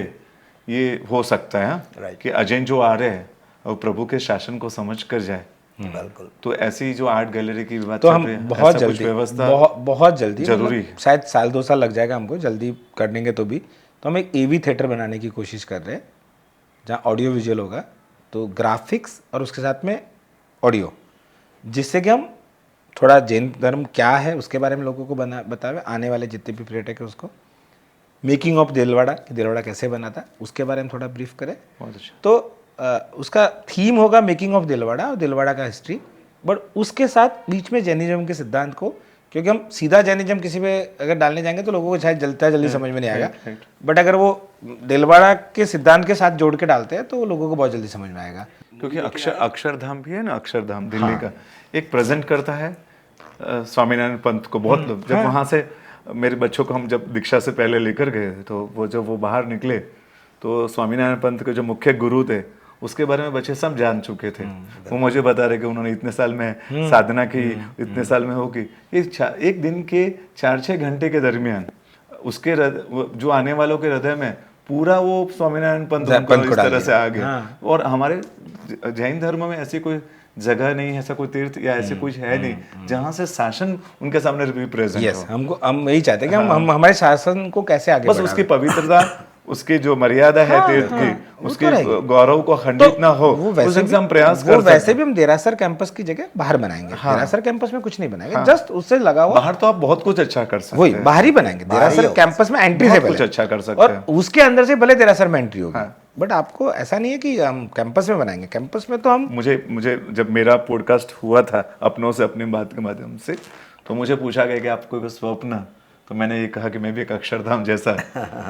ये हो सकता है कि अजैन जो आ रहे हैं और प्रभु के शासन को समझ कर जाए।
बिल्कुल।
तो ऐसी जो आर्ट गैलरी की बात
तो हम बहुत जल्दी,
व्यवस्था
बहुत जल्दी,
जरूरी
मतलब
है।
शायद 1-2 साल लग जाएगा हमको जल्दी करेंगे तो भी। तो हम एक AV थिएटर बनाने की कोशिश कर रहे हैं जहाँ ऑडियो विजुअल होगा, तो ग्राफिक्स और उसके साथ में ऑडियो, जिससे कि हम थोड़ा जैन धर्म क्या है उसके बारे में लोगों को बतावे, आने वाले जितने भी पर्यटक है उसको मेकिंग ऑफ दिलवाड़ा, कि दिलवाड़ा कैसे बना था उसके बारे में थोड़ा ब्रीफ करें।
बहुत अच्छा।
तो उसका थीम होगा मेकिंग ऑफ दिलवाड़ा और दिलवाड़ा का हिस्ट्री, बट उसके साथ बीच में जैनिज्म के सिद्धांत को, क्योंकि हम सीधा जैनिज्म किसी पे अगर डालने जाएंगे तो लोगों को शायद जल्दी समझ में नहीं आएगा, बट अगर वो दिलवाड़ा के सिद्धांत के साथ जोड़ के डालते हैं तो वो लोगों को बहुत जल्दी समझ में आएगा।
क्योंकि अक्षरधाम भी है ना, अक्षरधाम दिल्ली का एक प्रेजेंट करता है स्वामीनारायण पंत को बहुत लोग। जब वहाँ से मेरे बच्चों को हम जब दीक्षा से पहले लेकर गए तो वो जब वो बाहर निकले तो स्वामीनारायण पंत के जो मुख्य गुरु थे उसके बारे में बच्चे सब जान चुके थे। वो मुझे बता रहे कि उन्होंने इतने साल में साधना की, इतने साल में होगी। एक दिन के 4-6 घंटे के दरमियान उसके जो आने वालों के हृदय में पूरा वो स्वामीनारायण पंत इस तरह से आ गया। और हमारे जैन धर्म में ऐसी कोई जगह नहीं है, ऐसा कोई तीर्थ या ऐसे कुछ है नहीं जहां से शासन उनके सामने रिप्रेजेंट हो।
हम यही चाहते हैं कि हम हमारे शासन को कैसे आगे
बस उसकी पवित्रता, उसकी जो मर्यादा है तीर्थ की, उसके गौरव को खंडित ना हो, उस से हम प्रयास कर सकते हैं।
वैसे भी हम देरासर कैंपस की जगह बाहर बनाएंगे। देरासर कैंपस में कुछ नहीं बनाएंगे, जस्ट उससे लगा हुआ
बाहर तो आप बहुत कुछ अच्छा कर सकते हैं।
वही बाहर ही बनाएंगे, देरासर कैंपस में एंट्री से
कुछ अच्छा कर सकते
हैं, और उसके अंदर से भले देरासर में एंट्री होगी, बट आपको ऐसा नहीं है कि हम कैंपस में बनाएंगे। कैंपस में तो हम
मुझे जब मेरा पॉडकास्ट हुआ था अपनों से अपनी बात के माध्यम से, तो मुझे पूछा गया कि आपको कोई स्वप्न, तो मैंने ये कहा कि मैं भी एक अक्षरधाम जैसा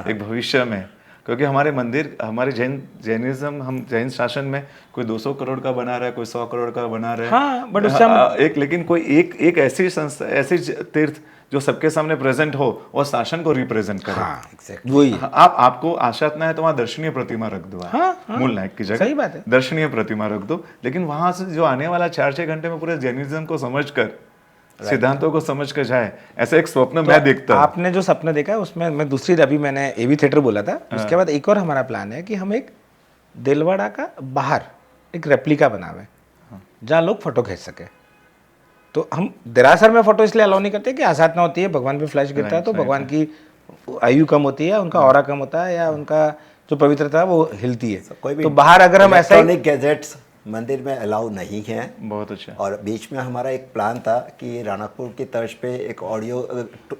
एक भविष्य में, क्योंकि हमारे मंदिर, हमारे जैनिज्म, हम जैन शासन में कोई 200 करोड़ का बना रहा है, कोई 100 करोड़ का बना रहा है,
बट उससे हम
लेकिन कोई एक ऐसी संस्था, ऐसी तीर्थ जो सबके सामने प्रेजेंट हो और शासन को रिप्रेजेंट करे।
वही
आपको आशा इतना है तो वहाँ दर्शनीय प्रतिमा रख दो, मूल नायक की जगह।
सही बात है,
दर्शनीय प्रतिमा रख दो, लेकिन वहां से जो आने वाला 4-6 घंटे में पूरे जैनिज्म को समझकर, सिद्धांतों को समझ कर जाए, ऐसा एक स्वप्न मैं देखता हूं।
आपने जो सपना देखा उसमें मैं दूसरी, अभी मैंने AV थिएटर बोला था, उसके बाद एक और हमारा प्लान है कि हम एक दिलवाड़ा का बाहर एक रेप्लिका बनावे जहाँ लोग फोटो खींच सके। तो हम देरासर में फोटो इसलिए अलाउ नहीं करते कि आसाधना होती है, भगवान पे फ्लैश गिरता है तो भगवान की आयु कम होती है, उनका ऑरा कम होता है, या उनका जो पवित्रता है वो हिलती है। तो बाहर अगर हम ऐसा
इलेक्ट्रॉनिक गैजेट्स मंदिर में अलाउ नहीं है।
बहुत अच्छा।
और बीच में हमारा एक प्लान था कि रानापुर की तर्ज पे एक ऑडियो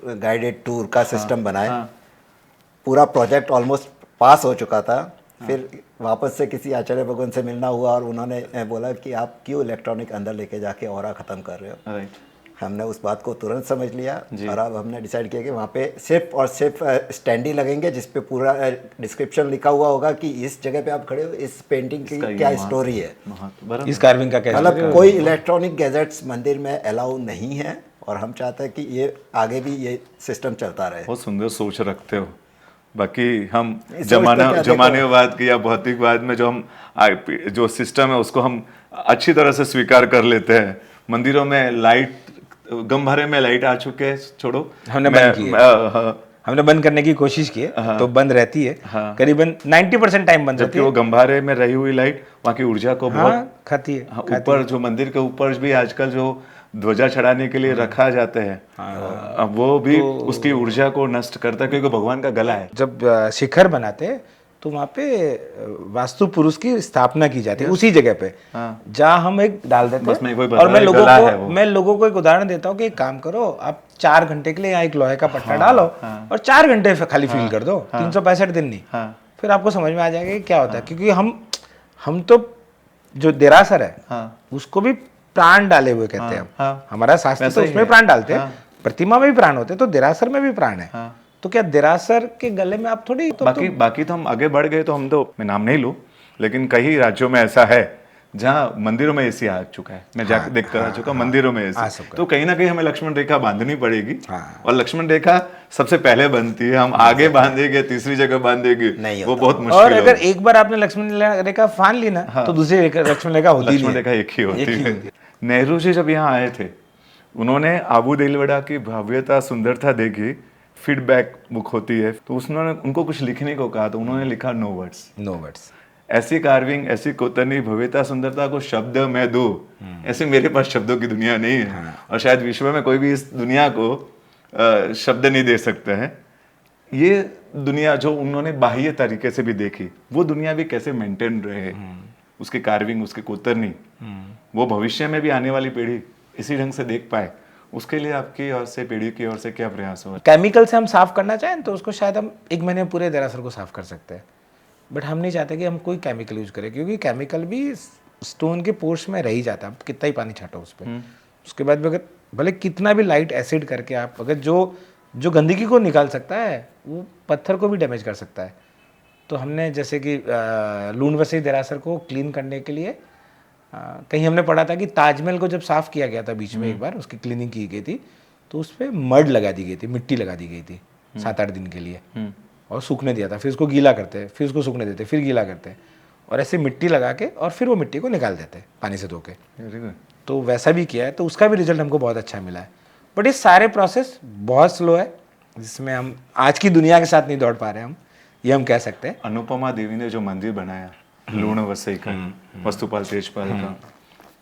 गाइडेड टूर का सिस्टम बनाए। पूरा प्रोजेक्ट ऑलमोस्ट पास हो चुका था, फिर वापस से किसी आचार्य भगवान से मिलना हुआ और उन्होंने बोला कि आप क्यों इलेक्ट्रॉनिक अंदर लेके जाके ऑरा ख़त्म कर रहे हो। हमने उस बात को तुरंत समझ लिया और अब हमने डिसाइड किया कि वहाँ पे सिर्फ और सिर्फ स्टैंडी लगेंगे जिस पे पूरा डिस्क्रिप्शन लिखा हुआ होगा कि इस जगह पे आप खड़े हो, इस पेंटिंग की क्या स्टोरी है,
इस कार्विंग का क्या
मतलब कोई इलेक्ट्रॉनिक गैजेट्स मंदिर में अलाउ नहीं है और हम चाहते हैं कि ये आगे भी ये सिस्टम चलता रहे।
बहुत सुंदर सोच रखते हो। बाकी हम
सोच तो क्या
जमानेवाद की या भौतिकवाद में जो सिस्टम है उसको हम अच्छी तरह से स्वीकार कर लेते हैं। मंदिरों में लाइट, गंभारे में लाइट आ चुके हैं, छोड़ो
हमने बंद की है। हमने बंद करने की कोशिश की है तो बंद रहती है, करीबन 90% टाइम बंद रहती
जबकि
है।
वो गंभारे में रही हुई लाइट वहाँ की ऊर्जा को बहुत
खाती है।
ऊपर जो मंदिर के ऊपर भी आजकल जो ध्वजा चढ़ाने के लिए रखा जाते हैं, अब वो भी उसकी ऊर्जा को नष्ट करता है क्योंकि भगवान का गला है।
जब शिखर बनाते हैं तो वहाँ पे वास्तु पुरुष की स्थापना की जाती है उसी जगह पे जहाँ हम एक डाल देते
बस मैं
हैं।
वही बता
और मैं
गला है वो।
लोगों को एक उदाहरण देता हूँ कि एक काम करो, आप 4 घंटे के लिए यहाँ एक लोहे का पट्टा डालो और 4 घंटे खाली फील कर दो, 365 दिन नहीं, फिर आपको समझ में आ जाएगा कि क्या होता है। क्योंकि हम तो जो देरासर है उसको भी प्राण डाले हुए कहते हैं हम। हमारा शास्त्र तो उसमें प्राण डालते हैं, प्रतिमा में भी प्राण होते हैं, तो देरासर में भी प्राण है। तो क्या देरासर के गले में आप थोड़ी
बाकी तो हम आगे बढ़ गए, तो हम तो, मैं नाम नहीं लूं, लेकिन कई राज्यों में ऐसा है जहाँ मंदिरों में एसी आ चुका है। मैं जाकर देख कर आ चुका मंदिरों में एसी। तो कहीं ना कहीं हमें लक्ष्मण रेखा बांधनी पड़ेगी और लक्ष्मण रेखा सबसे पहले बनती है। हम आगे बांधेंगे, तीसरी जगह बांधेंगे, वो बहुत मुश्किल।
और अगर एक बार आपने लक्ष्मण रेखा फान ली ना तो दूसरी लक्ष्मण रेखा होती
लक्ष्मण रेखा एक ही होती है। नेहरू जी जब यहाँ आए थे, उन्होंने आबू देलवड़ा की भव्यता, सुंदरता देखी। फीडबैक बुक होती है, तो उसने उनको कुछ लिखने को कहा, तो उन्होंने लिखा नो वर्ड्स। ऐसी कार्विंग, ऐसी कोतरनी, भव्यता, सुंदरता को शब्द में दूं, ऐसे मेरे पास शब्दों की दुनिया नहीं है। और शायद विश्व में कोई भी इस दुनिया को शब्द नहीं दे सकते हैं। ये दुनिया जो उन्होंने बाह्य तरीके से भी देखी, वो दुनिया भी कैसे मेंटेन रहे, उसकी कार्विंग, उसकी कोतरनी, वो भविष्य में भी आने वाली पीढ़ी इसी ढंग से देख पाए, उसके लिए आपकी ओर से, पीढ़ी की ओर से क्या प्रयास हो?
केमिकल से हम साफ करना चाहें तो उसको शायद हम 1 महीने में पूरे देरासर को साफ कर सकते हैं, बट हम नहीं चाहते कि हम कोई केमिकल यूज करें, क्योंकि केमिकल भी स्टोन के पोर्स में रह ही जाता है। कितना ही पानी छाटो उस पर, उसके बाद भी अगर भले कितना भी लाइट एसिड करके आप अगर जो गंदगी को निकाल सकता है वो पत्थर को भी डैमेज कर सकता है। तो हमने जैसे कि लूणवसी देरासर को क्लीन करने के लिए कहीं हमने पढ़ा था कि ताजमहल को जब साफ़ किया गया था बीच में, एक बार उसकी क्लीनिंग की गई थी, तो उस पर मड लगा दी गई थी, मिट्टी लगा दी गई थी 7-8 दिन के लिए, और सूखने दिया था। फिर उसको गीला करते, फिर उसको सूखने देते, फिर गीला करते, और ऐसे मिट्टी लगा के और फिर वो मिट्टी को निकाल देते पानी से धो के। तो वैसा भी किया है, तो उसका भी रिजल्ट हमको बहुत अच्छा मिला है। बट ये सारे प्रोसेस बहुत स्लो है, जिसमें हम आज की दुनिया के साथ नहीं दौड़ पा रहे, हम ये हम कह सकते हैं।
अनुपमा देवी ने जो मंदिर बनाया लूणवसई का, वस्तुपाल तेजपाल का,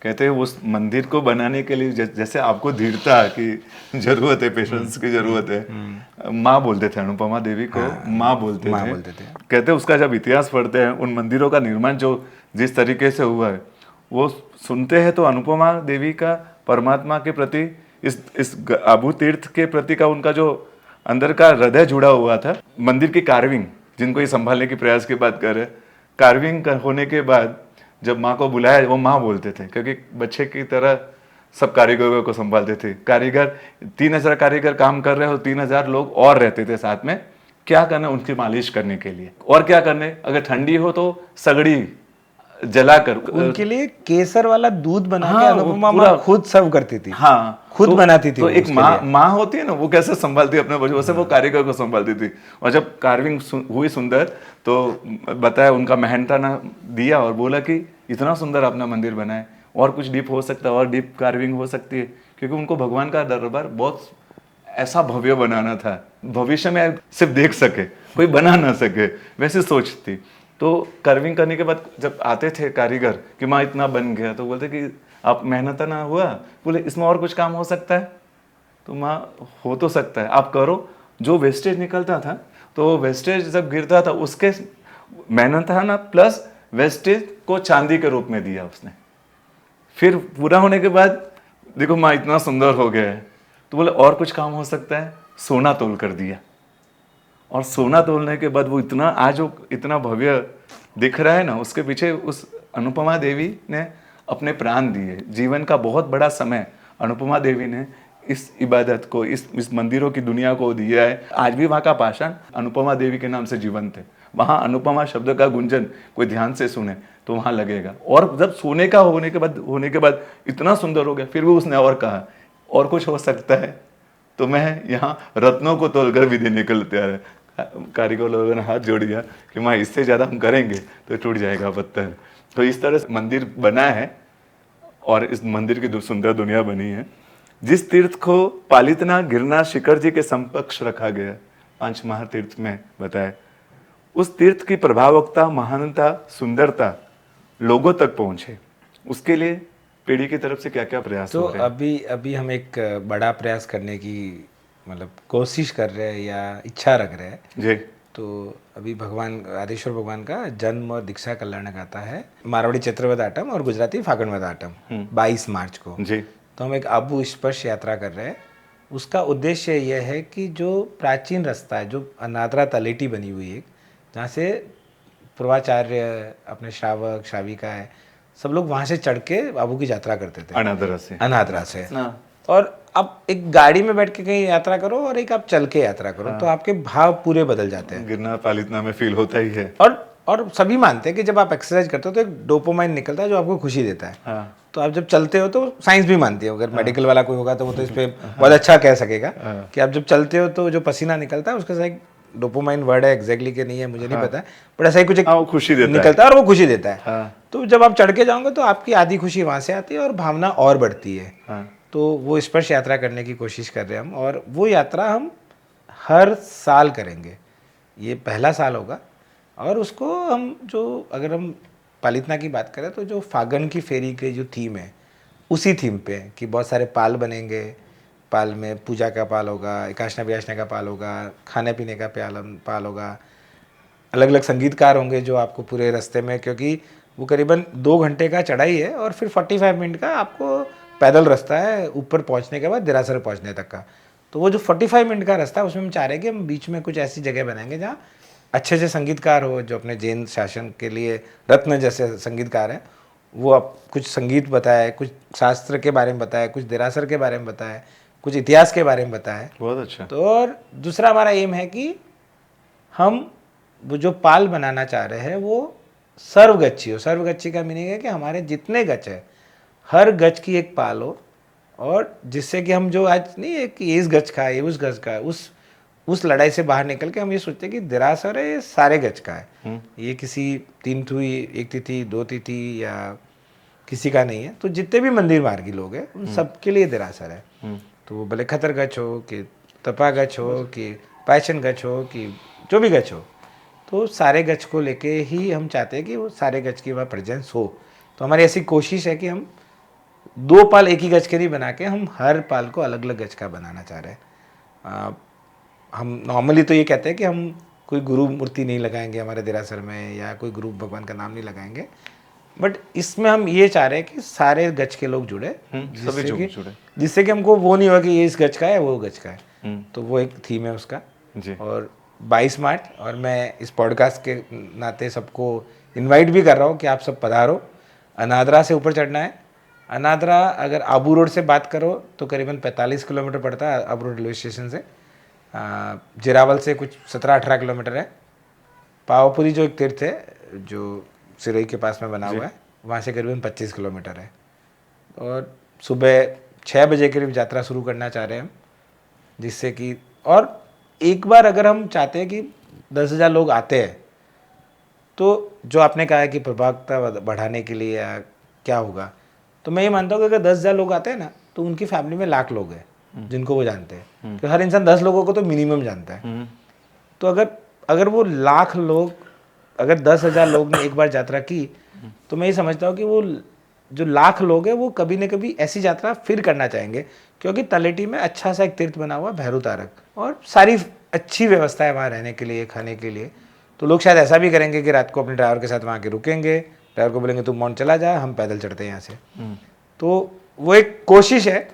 कहते हैं उस मंदिर को बनाने के लिए जैसे आपको धीरता की जरूरत है, पेशेंस की जरूरत है, माँ बोलते थे अनुपमा देवी को, माँ बोलते थे। कहते हैं उसका जब इतिहास पढ़ते हैं, उन मंदिरों का निर्माण जो जिस तरीके से हुआ है वो सुनते हैं, तो अनुपमा देवी का परमात्मा के प्रति, इस आबू तीर्थ के प्रति का उनका जो अंदर का हृदय जुड़ा हुआ था। मंदिर की कार्विंग, जिनको ये संभालने की प्रयास की बात कर रहे हैं, कार्विंग होने के बाद जब माँ को बुलाया, वो माँ बोलते थे, क्योंकि बच्चे की तरह सब कारीगरों को संभालते थे। कारीगर 3000 कारीगर काम कर रहे हो, 3000 लोग और रहते थे साथ में। क्या करना, उनकी मालिश करने के लिए, और क्या करने, अगर ठंडी हो तो सगड़ी जलाकर
उनके लिए केसर वाला दूध बना के अनुपमा माँ खुद सर्व करती थी। खुद बनाती थी।
तो एक माँ होती है ना, वो कैसे संभालती है अपने बच्चों, वैसे वो कारीगर को संभालती थी। और जब कार्विंग हुई सुंदर, तो बताया उनका मेहनताना दिया और बोला कि इतना सुंदर अपना मंदिर बनाए, और कुछ डीप हो सकता है, और डीप कार्विंग हो सकती है, क्योंकि उनको भगवान का दरबार बहुत ऐसा भव्य बनाना था, भविष्य में सिर्फ देख सके, कोई बना ना सके, वैसी सोच थी। तो कार्विंग करने के बाद जब आते थे कारीगर कि माँ इतना बन गया, तो बोलते कि आप मेहनत ना हुआ, बोले इसमें और कुछ काम हो सकता है, तो माँ हो तो सकता है, आप करो। जो वेस्टेज निकलता था, तो वेस्टेज जब गिरता था, उसके मेहनत ना प्लस वेस्टेज को चांदी के रूप में दिया उसने। फिर पूरा होने के बाद देखो माँ इतना सुंदर हो गया है, तो बोले और कुछ काम हो सकता है, सोना तोल कर दिया। और सोना तोलने के बाद वो इतना आज वो इतना भव्य दिख रहा है ना, उसके पीछे उस अनुपमा देवी ने अपने प्राण दिए। जीवन का बहुत बड़ा समय अनुपमा देवी ने इस इबादत को, इस मंदिरों की दुनिया को दिया है। आज भी वहाँ का पाषाण अनुपमा देवी के नाम से जीवंत है। वहाँ अनुपमा शब्द का गुंजन कोई ध्यान से सुने तो वहाँ लगेगा। और जब सोने का होने के बाद इतना सुंदर हो गया, फिर भी उसने और कहा और कुछ हो सकता है तो मैं यहाँ रत्नों को तोलकर भी देने के लिए तैयार है। कारीगर लोगों ने हाथ जोड़ दिया कि माँ इससे ज़्यादा हम करेंगे तो टूट जाएगा पत्थर। तो इस तरह से मंदिर बना है और इस मंदिर की सुंदर दुनिया बनी है। जिस तीर्थ को पालितना गिरनार शिखर जी के समकक्ष रखा गया, 5 महातीर्थ में बताया, उस तीर्थ की प्रभावकता, महानता, सुंदरता लोगों तक पहुंचे, उसके लिए पीढ़ी की तरफ से क्या क्या प्रयास
तो
हो रहे हैं?
अभी हम एक बड़ा प्रयास करने की मतलब कोशिश कर रहे हैं या इच्छा रख रहे हैं
जी
तो अभी भगवान आदिश्वर भगवान का जन्म और दीक्षा कल्याण गाथा है मारवाड़ी चैत्रवद आठम और गुजराती फागणवद आठम 22 मार्च को।
जी
तो हम एक आबू स्पर्श यात्रा कर रहे हैं। उसका उद्देश्य यह है कि जो प्राचीन रास्ता है, जो अनादरा तलेटी बनी हुई है, जहाँ से पूर्वाचार्य, अपने श्रावक श्राविका है, सब लोग वहाँ से चढ़ के आबू की यात्रा करते थे अनादरा से। और अब एक गाड़ी में बैठ के कहीं यात्रा करो और एक आप चल के यात्रा करो तो आपके भाव पूरे बदल जाते हैं।
गिरनार पालितना में फील होता ही है।
और सभी मानते हैं कि जब आप एक्सरसाइज करते हो तो एक डोपामाइन निकलता है जो आपको खुशी देता है।
हाँ।
तो आप जब चलते हो तो साइंस भी मानती है, अगर मेडिकल वाला कोई होगा तो वो तो इस पे बहुत अच्छा कह सकेगा कि आप जब चलते हो तो जो पसीना निकलता है उसके साथ एक डोपामाइन वर्ड है, एग्जैक्टली के नहीं है मुझे नहीं पता, बट ऐसा ही कुछ एक
खुशी देता
निकलता है और वो खुशी देता है।
हाँ।
तो जब आप चढ़ के जाओगे तो आपकी आधी खुशी वहां से आती है और भावना और बढ़ती है।
हाँ।
तो वो स्पर्श यात्रा करने की कोशिश कर रहे हैं हम, और वो यात्रा हम हर साल करेंगे। ये पहला साल होगा और उसको हम जो, अगर हम पालितना की बात करें तो जो फागण की फेरी के जो थीम है उसी थीम पे है कि बहुत सारे पाल बनेंगे। पाल में पूजा का पाल होगा, एकाशना विकाशना का पाल होगा, खाने पीने का पाल होगा, अलग अलग संगीतकार होंगे जो आपको पूरे रास्ते में, क्योंकि वो करीबन 2 घंटे का चढ़ाई है और फिर 45 मिनट का आपको पैदल रास्ता है ऊपर पहुंचने के बाद देरासर पहुंचने तक का। तो वो जो 45 मिनट का रास्ता है उसमें हम चाह रहे हैं कि हम बीच में कुछ ऐसी जगह बनाएंगे जहाँ अच्छे से संगीतकार हो, जो अपने जैन शासन के लिए रत्न जैसे संगीतकार हैं, वो अब कुछ संगीत बताए, कुछ शास्त्र के बारे में बताए, कुछ देरासर के बारे में बताए, कुछ इतिहास के बारे में बताए।
बहुत अच्छा।
तो और दूसरा हमारा एम है कि हम वो जो पाल बनाना चाह रहे हैं वो सर्वगच्छी हो। सर्वगच्छी का मीनिंग है कि हमारे जितने गच है हर गच की एक पाल हो, और जिससे कि हम जो आज नहीं है कि ये इस गच का है, ये उस गच का है, उस लड़ाई से बाहर निकल के हम ये सोचते हैं कि देरासर है ये सारे गच का है, ये किसी 3 तिथि, 1 तिथि, 2 तिथि या किसी का नहीं है। तो जितने भी मंदिर मार्गी लोग हैं उन सबके लिए देरासर है। तो वो भले खतर गच हो कि तपा गच हो कि पैशन गच हो कि जो भी गच हो, तो सारे गच को लेके ही हम चाहते हैं कि वो सारे गच की वहाँ प्रेजेंस हो। तो हमारी ऐसी कोशिश है कि हम 2 पाल एक ही गज के नहीं बना के हम हर पाल को अलग अलग गज का बनाना चाह रहे हैं। हम नॉर्मली तो ये कहते हैं कि हम कोई गुरु मूर्ति नहीं लगाएंगे हमारे देरासर में, या कोई गुरु भगवान का नाम नहीं लगाएंगे, बट इसमें हम ये चाह रहे हैं कि सारे गज के लोग जुड़े, जिससे कि हमको वो नहीं होगा कि ये इस गज का है वो गज का है। तो वो एक थीम है उसका जी। और 22 मार्च, और मैं इस पॉडकास्ट के नाते सबको इनवाइट भी कर रहा हूँ कि आप सब पधारो। अनादरा से ऊपर चढ़ना है। अनादरा अगर आबू रोड से बात करो तो करीबन 45 किलोमीटर पड़ता है आबू रेलवे स्टेशन से। जिरावल से कुछ 17-18 किलोमीटर है। पावापुरी जो एक तीर्थ है जो सिरोही के पास में बना हुआ है, वहाँ से करीबन 25 किलोमीटर है। और सुबह 6 बजे करीब यात्रा शुरू करना चाह रहे हैं हम, जिससे कि, और एक बार अगर हम चाहते हैं कि 10,000 लोग आते हैं तो जो आपने कहा है कि प्रभावता बढ़ाने के लिए या क्या होगा, तो मैं ये मानता हूँ कि अगर 10,000 लोग आते हैं ना तो उनकी फैमिली में लाख लोग हैं जिनको वो जानते हैं। तो हर इंसान 10 लोगों को तो मिनिमम जानता है। तो अगर वो लाख लोग, अगर 10,000 लोग ने एक बार यात्रा की, तो मैं ये समझता हूँ कि वो जो लाख लोग हैं वो कभी न कभी ऐसी यात्रा फिर करना चाहेंगे, क्योंकि तलेटी में अच्छा सा एक तीर्थ बना हुआ भैरू तारक, और सारी अच्छी व्यवस्था है वहाँ रहने के लिए, खाने के लिए। तो लोग शायद ऐसा भी करेंगे कि रात को अपने ड्राइवर के साथ वहाँ के रुकेंगे, ड्राइवर को बोलेंगे तुम माउंट चला जा, हम पैदल चढ़ते हैं यहाँ से। तो वो एक कोशिश है।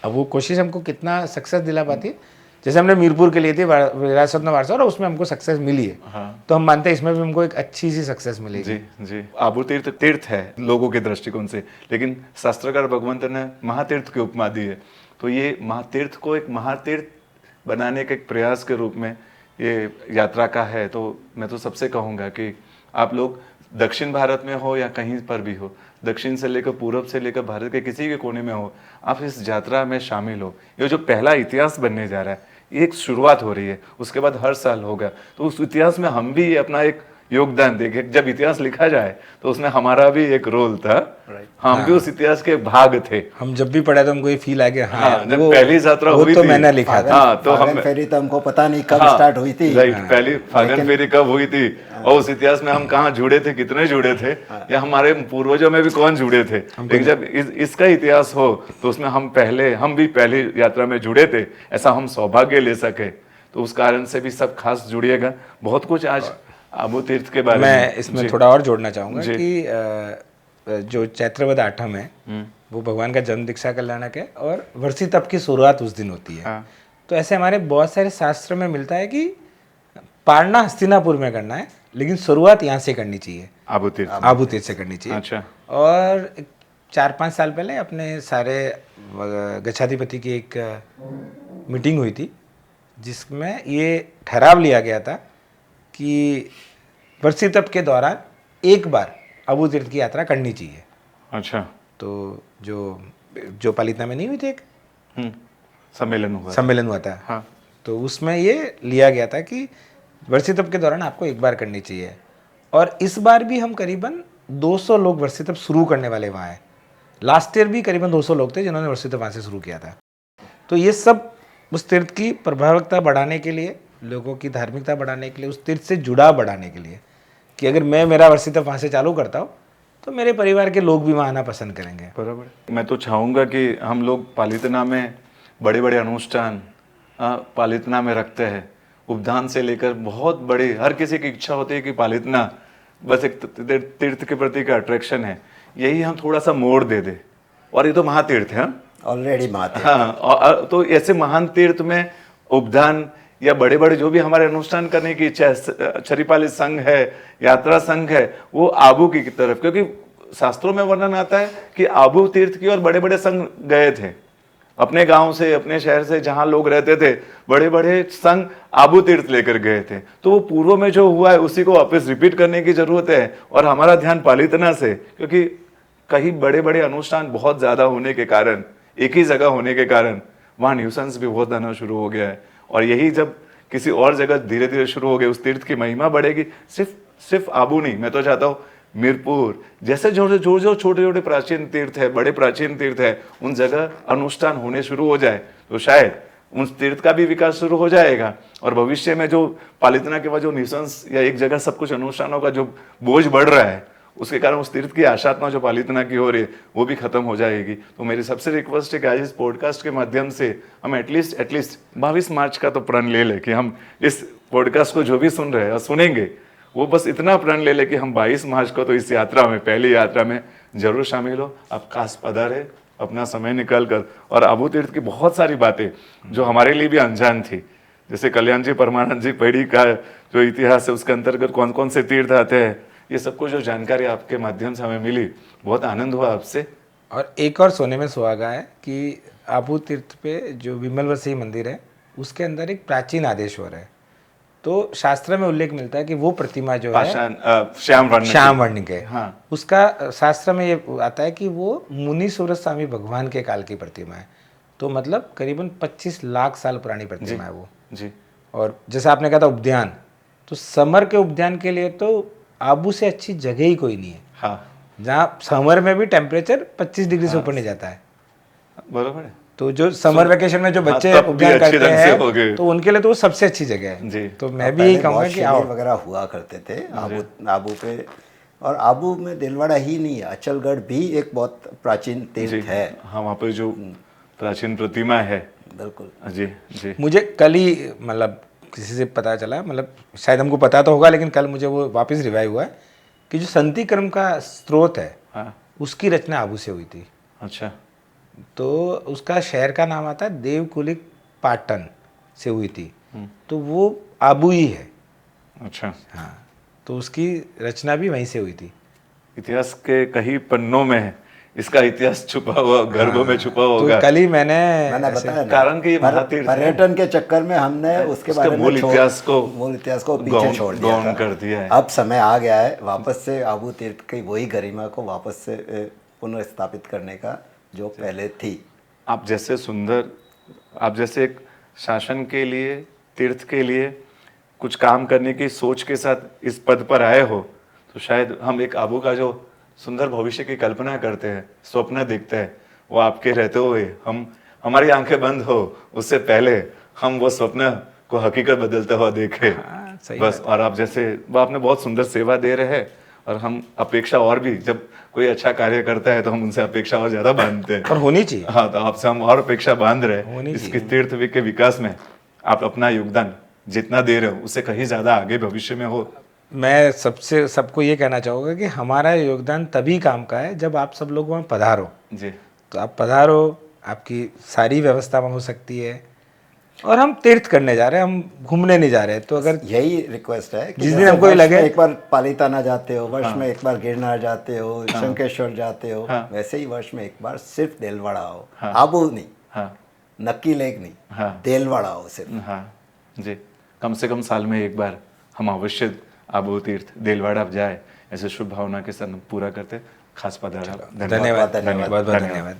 अब वो कोशिश हमको कितना सक्सेस दिला पाती है, जैसे हमने मीरपुर के लिए थी विरासत में वारसा, और उसमें हमको सक्सेस मिली है। हाँ। तो हम मानते हैं इसमें भी हमको एक अच्छी सी सक्सेस मिलेगी।
जी। आबू तीर्थ है लोगों के दृष्टिकोण से, लेकिन शास्त्रकार भगवंत ने महातीर्थ की उपमा दी है। तो ये महातीर्थ को एक महातीर्थ बनाने के एक प्रयास के रूप में ये यात्रा का है। तो मैं तो सबसे कहूँगा कि आप लोग दक्षिण भारत में हो या कहीं पर भी हो, दक्षिण से लेकर पूर्व से लेकर भारत के किसी भी कोने में हो, आप इस यात्रा में शामिल हो। ये जो पहला इतिहास बनने जा रहा है, ये एक शुरुआत हो रही है, उसके बाद हर साल होगा। तो उस इतिहास में हम भी अपना एक योगदान देंगे। जब इतिहास लिखा जाए तो उसमें हमारा भी एक रोल था, हम भी उस इतिहास के भाग थे।
हम जब भी पढ़े तो हमको ये फील आ गया, हाँ,
जब पहली यात्रा हुई
तो
थी,
मैंने लिखा था।
हाँ, तो
फागन फेरी तो हमको पता नहीं कब स्टार्ट हुई थी।
राइट, पहली फागन फेरी कब हुई थी और उस इतिहास में हम कहाँ जुड़े थे, कितने जुड़े थे, या हमारे पूर्वजों में भी कौन जुड़े थे। लेकिन जब इसका इतिहास हो तो उसमें हम भी पहली यात्रा में जुड़े थे, ऐसा हम सौभाग्य ले सके। तो उस कारण से भी सब खास जुड़िएगा। बहुत कुछ आज आबू तीर्थ के बारे में
मैं इसमें थोड़ा और जोड़ना चाहूँगा कि जो चैत्रवद आठम है वो भगवान का जन्म दीक्षा कल्याणक है और वर्षी तप की शुरुआत उस दिन होती है।
हाँ।
तो ऐसे हमारे बहुत सारे शास्त्र में मिलता है कि पारना हस्तिनापुर में करना है, लेकिन शुरुआत यहाँ से करनी चाहिए, आबू तीर्थ से करनी चाहिए।
अच्छा।
और 4-5 साल पहले अपने सारे गच्छाधिपति की एक मीटिंग हुई थी जिसमें ये ठहराव लिया गया था कि वर्षी तप के दौरान एक बार आबू तीर्थ की यात्रा करनी चाहिए।
अच्छा।
तो जो पालितना में नहीं हुई थी एक
सम्मेलन
हुआ था,
हाँ।
तो उसमें ये लिया गया था कि वर्षी तप के दौरान आपको एक बार करनी चाहिए। और इस बार भी हम करीबन 200 लोग वर्षी तप शुरू करने वाले वहाँ हैं। लास्ट ईयर भी करीबन 200 लोग थे जिन्होंने वर्षी तप वहाँ से शुरू किया था। तो ये सब उस तीर्थ की प्रभावकता बढ़ाने के लिए, लोगों की धार्मिकता बढ़ाने के लिए, उस तीर्थ से जुड़ाव बढ़ाने के लिए, कि अगर मैं मेरा वर्षी तप वहाँ से चालू करता हूँ तो मेरे परिवार के लोग भी वहाँ आना पसंद करेंगे।
बराबर। मैं तो चाहूँगा कि हम लोग पालितना में बड़े बड़े अनुष्ठान पालितना में रखते हैं। उपदान से लेकर बहुत बड़े, हर किसी की इच्छा होती है कि पालितना बस एक तीर्थ के प्रति का अट्रैक्शन है, यही हम थोड़ा सा मोड़ दे दे। और ये तो महातीर्थ है,
ऑलरेडी महातीर्थ।
हाँ, तो ऐसे महान तीर्थ में उपदान या बड़े बड़े जो भी हमारे अनुष्ठान करने की इच्छा है, छरीपाली संघ है, यात्रा संघ है, वो आबू की तरफ, क्योंकि शास्त्रों में वर्णन आता है कि आबू तीर्थ की और बड़े बड़े संघ गए थे अपने गांव से, अपने शहर से, जहां लोग रहते थे, बड़े बड़े संघ आबू तीर्थ लेकर गए थे। तो वो पूर्व में जो हुआ है उसी को वापस रिपीट करने की जरूरत है। और हमारा ध्यान पालितना से, क्योंकि कहीं बड़े बड़े अनुष्ठान बहुत ज्यादा होने के कारण, एक ही जगह होने के कारण वहाँ न्यूसेंस भी बहुत आना शुरू हो गया है। और यही जब किसी और जगह धीरे धीरे शुरू हो गए, उस तीर्थ की महिमा बढ़ेगी। सिर्फ आबू नहीं, मैं तो चाहता हूँ मीरपुर जैसे जो छोटे छोटे प्राचीन तीर्थ है, बड़े प्राचीन तीर्थ है, उन जगह अनुष्ठान होने शुरू हो जाए तो शायद उस तीर्थ का भी विकास शुरू हो जाएगा। और भविष्य में जो पालितना के बाद जो न्यूसेंस या एक जगह सब कुछ अनुष्ठानों का जो बोझ बढ़ रहा है, उसके कारण उस तीर्थ की आशात्मा जो पालितना की हो रही है वो भी खत्म हो जाएगी। तो मेरी सबसे रिक्वेस्ट है कि आज इस पॉडकास्ट के माध्यम से हम एटलीस्ट 22 मार्च का तो प्रण ले लें कि हम इस पॉडकास्ट को जो भी सुन रहे हैं और सुनेंगे, वो बस इतना प्रण ले ले कि हम 22 मार्च को तो इस यात्रा में, पहली यात्रा में जरूर शामिल हो। आप खास पधारे अपना समय निकाल कर। और आबू तीर्थ की बहुत सारी बातें जो हमारे लिए भी अनजान थी, जैसे कल्याण जी परमानंद जी पेड़ी का जो इतिहास है, उसके अंतर्गत कौन कौन से तीर्थ आते हैं, ये सब कुछ जो जानकारी आपके माध्यम से हमें मिली, बहुत आनंद हुआ आपसे।
और एक और सोने में सुहागा है कि आबू तीर्थ पे जो विमलवसी मंदिर है उसके अंदर एक प्राचीन आदेश्वर है। तो शास्त्र में उल्लेख मिलता है कि वो प्रतिमा जो है
श्याम
वर्ण के, हाँ, उसका शास्त्र में ये आता है कि वो मुनि सूरज स्वामी भगवान के काल की प्रतिमा है। तो मतलब करीबन 25 लाख साल पुरानी प्रतिमा है वो
जी।
और जैसा आपने कहा था उद्यान, तो समर के उद्यान के लिए तो आबू से अच्छी जगह ही कोई नहीं है।
हाँ,
जहाँ समर में भी टेम्परेचर 25 डिग्री से ऊपर नहीं जाता है।
बराबर है।
तो जो समर वेकेशन में जो बच्चे उद्यान करते हैं तो उनके लिए तो वो सबसे अच्छी जगह है
जी।
तो मैं भी यही कहूँगा कि आओ।
वगैरह हुआ करते थे आबू पे। और आबू में दिलवाड़ा ही नहीं है, अचलगढ़ भी एक बहुत प्राचीन तीर्थ है।
हाँ, वहाँ पर जो प्राचीन प्रतिमा है।
बिल्कुल
जी जी।
मुझे कल ही मतलब किसी से पता चला, मतलब शायद हमको पता तो होगा लेकिन कल मुझे वो वापस रिवाइव हुआ है कि जो संति क्रम का स्रोत है,
हाँ,
उसकी रचना आबू से हुई थी।
अच्छा।
तो उसका शहर का नाम आता है देवकुलिक पाटन से हुई थी। तो वो आबू ही है।
अच्छा।
हाँ, तो उसकी रचना भी वहीं से हुई थी।
इतिहास के कई पन्नों में इसका इतिहास छुपा हुआ गर्भों में छुपा
तो
होगा।
कल ही मैंने
मैंने
ऐसे-
बताया ना,
कारण कि ये महातीर्थ है।
पर्यटन के चक्कर में हमने उसके
उसके
बारे में
मूल इतिहास को
मूल इतिहास को पीछे
गौण-
छोड़ दिया
गौण
था।
कर दिया है।
अब समय आ गया है वापस से आबू तीर्थ की वही गरिमा को वापस से पुनर्स्थापित करने का जो पहले थी।
आप जैसे एक शासन के लिए, तीर्थ के लिए कुछ काम करने की सोच के साथ इस पद पर आए हो, तो शायद हम एक आबू का जो सुंदर भविष्य की कल्पना करते हैं, स्वप्न देखते हैं, वो आपके रहते हुए हमारी आंखें बंद हो उससे पहले हम वो स्वप्न को हकीकत बदलते हुआ देखे।
हाँ, सही
बस। और आप जैसे वो आपने बहुत सुंदर सेवा दे रहे हैं, और हम अपेक्षा और भी, जब कोई अच्छा कार्य करता है तो हम उनसे अपेक्षा और ज्यादा बांधते हैं।
और होनी चाहिए।
हाँ, तो आपसे हम और अपेक्षा बांध रहे हैं
होनी
इसके तीर्थ के विकास में। आप अपना योगदान जितना दे रहे हो उससे कहीं ज्यादा आगे भविष्य में हो।
मैं सबको ये कहना चाहूँगा कि हमारा योगदान तभी काम का है जब आप सब लोग वहाँ पधारो।
जी,
तो आप पधारो, आपकी सारी व्यवस्था वहाँ हो सकती है, और हम तीर्थ करने जा रहे हैं, हम घूमने नहीं जा रहे हैं। तो अगर
यही रिक्वेस्ट है कि
जिस दिन
जैसे
हमको ये
वर्ष
लगे-
में एक बार पालीताना जाते हो, वर्ष में एक बार गिरनार जाते हो, शंकेश्वर जाते हो, वैसे ही वर्ष में एक बार सिर्फ देलवाड़ा आओ। आबू नहीं,
हाँ
नक्की लेक नहीं,
हाँ
देलवाड़ा आओ सिर्फ।
हाँ जी, कम से कम साल में एक बार हम अवश्य आबू तीर्थ देलवाड़ा जाए, ऐसे शुभ भावना के साथ हम पूरा करते। खास पधारा।
धन्यवाद, बहुत बहुत धन्यवाद।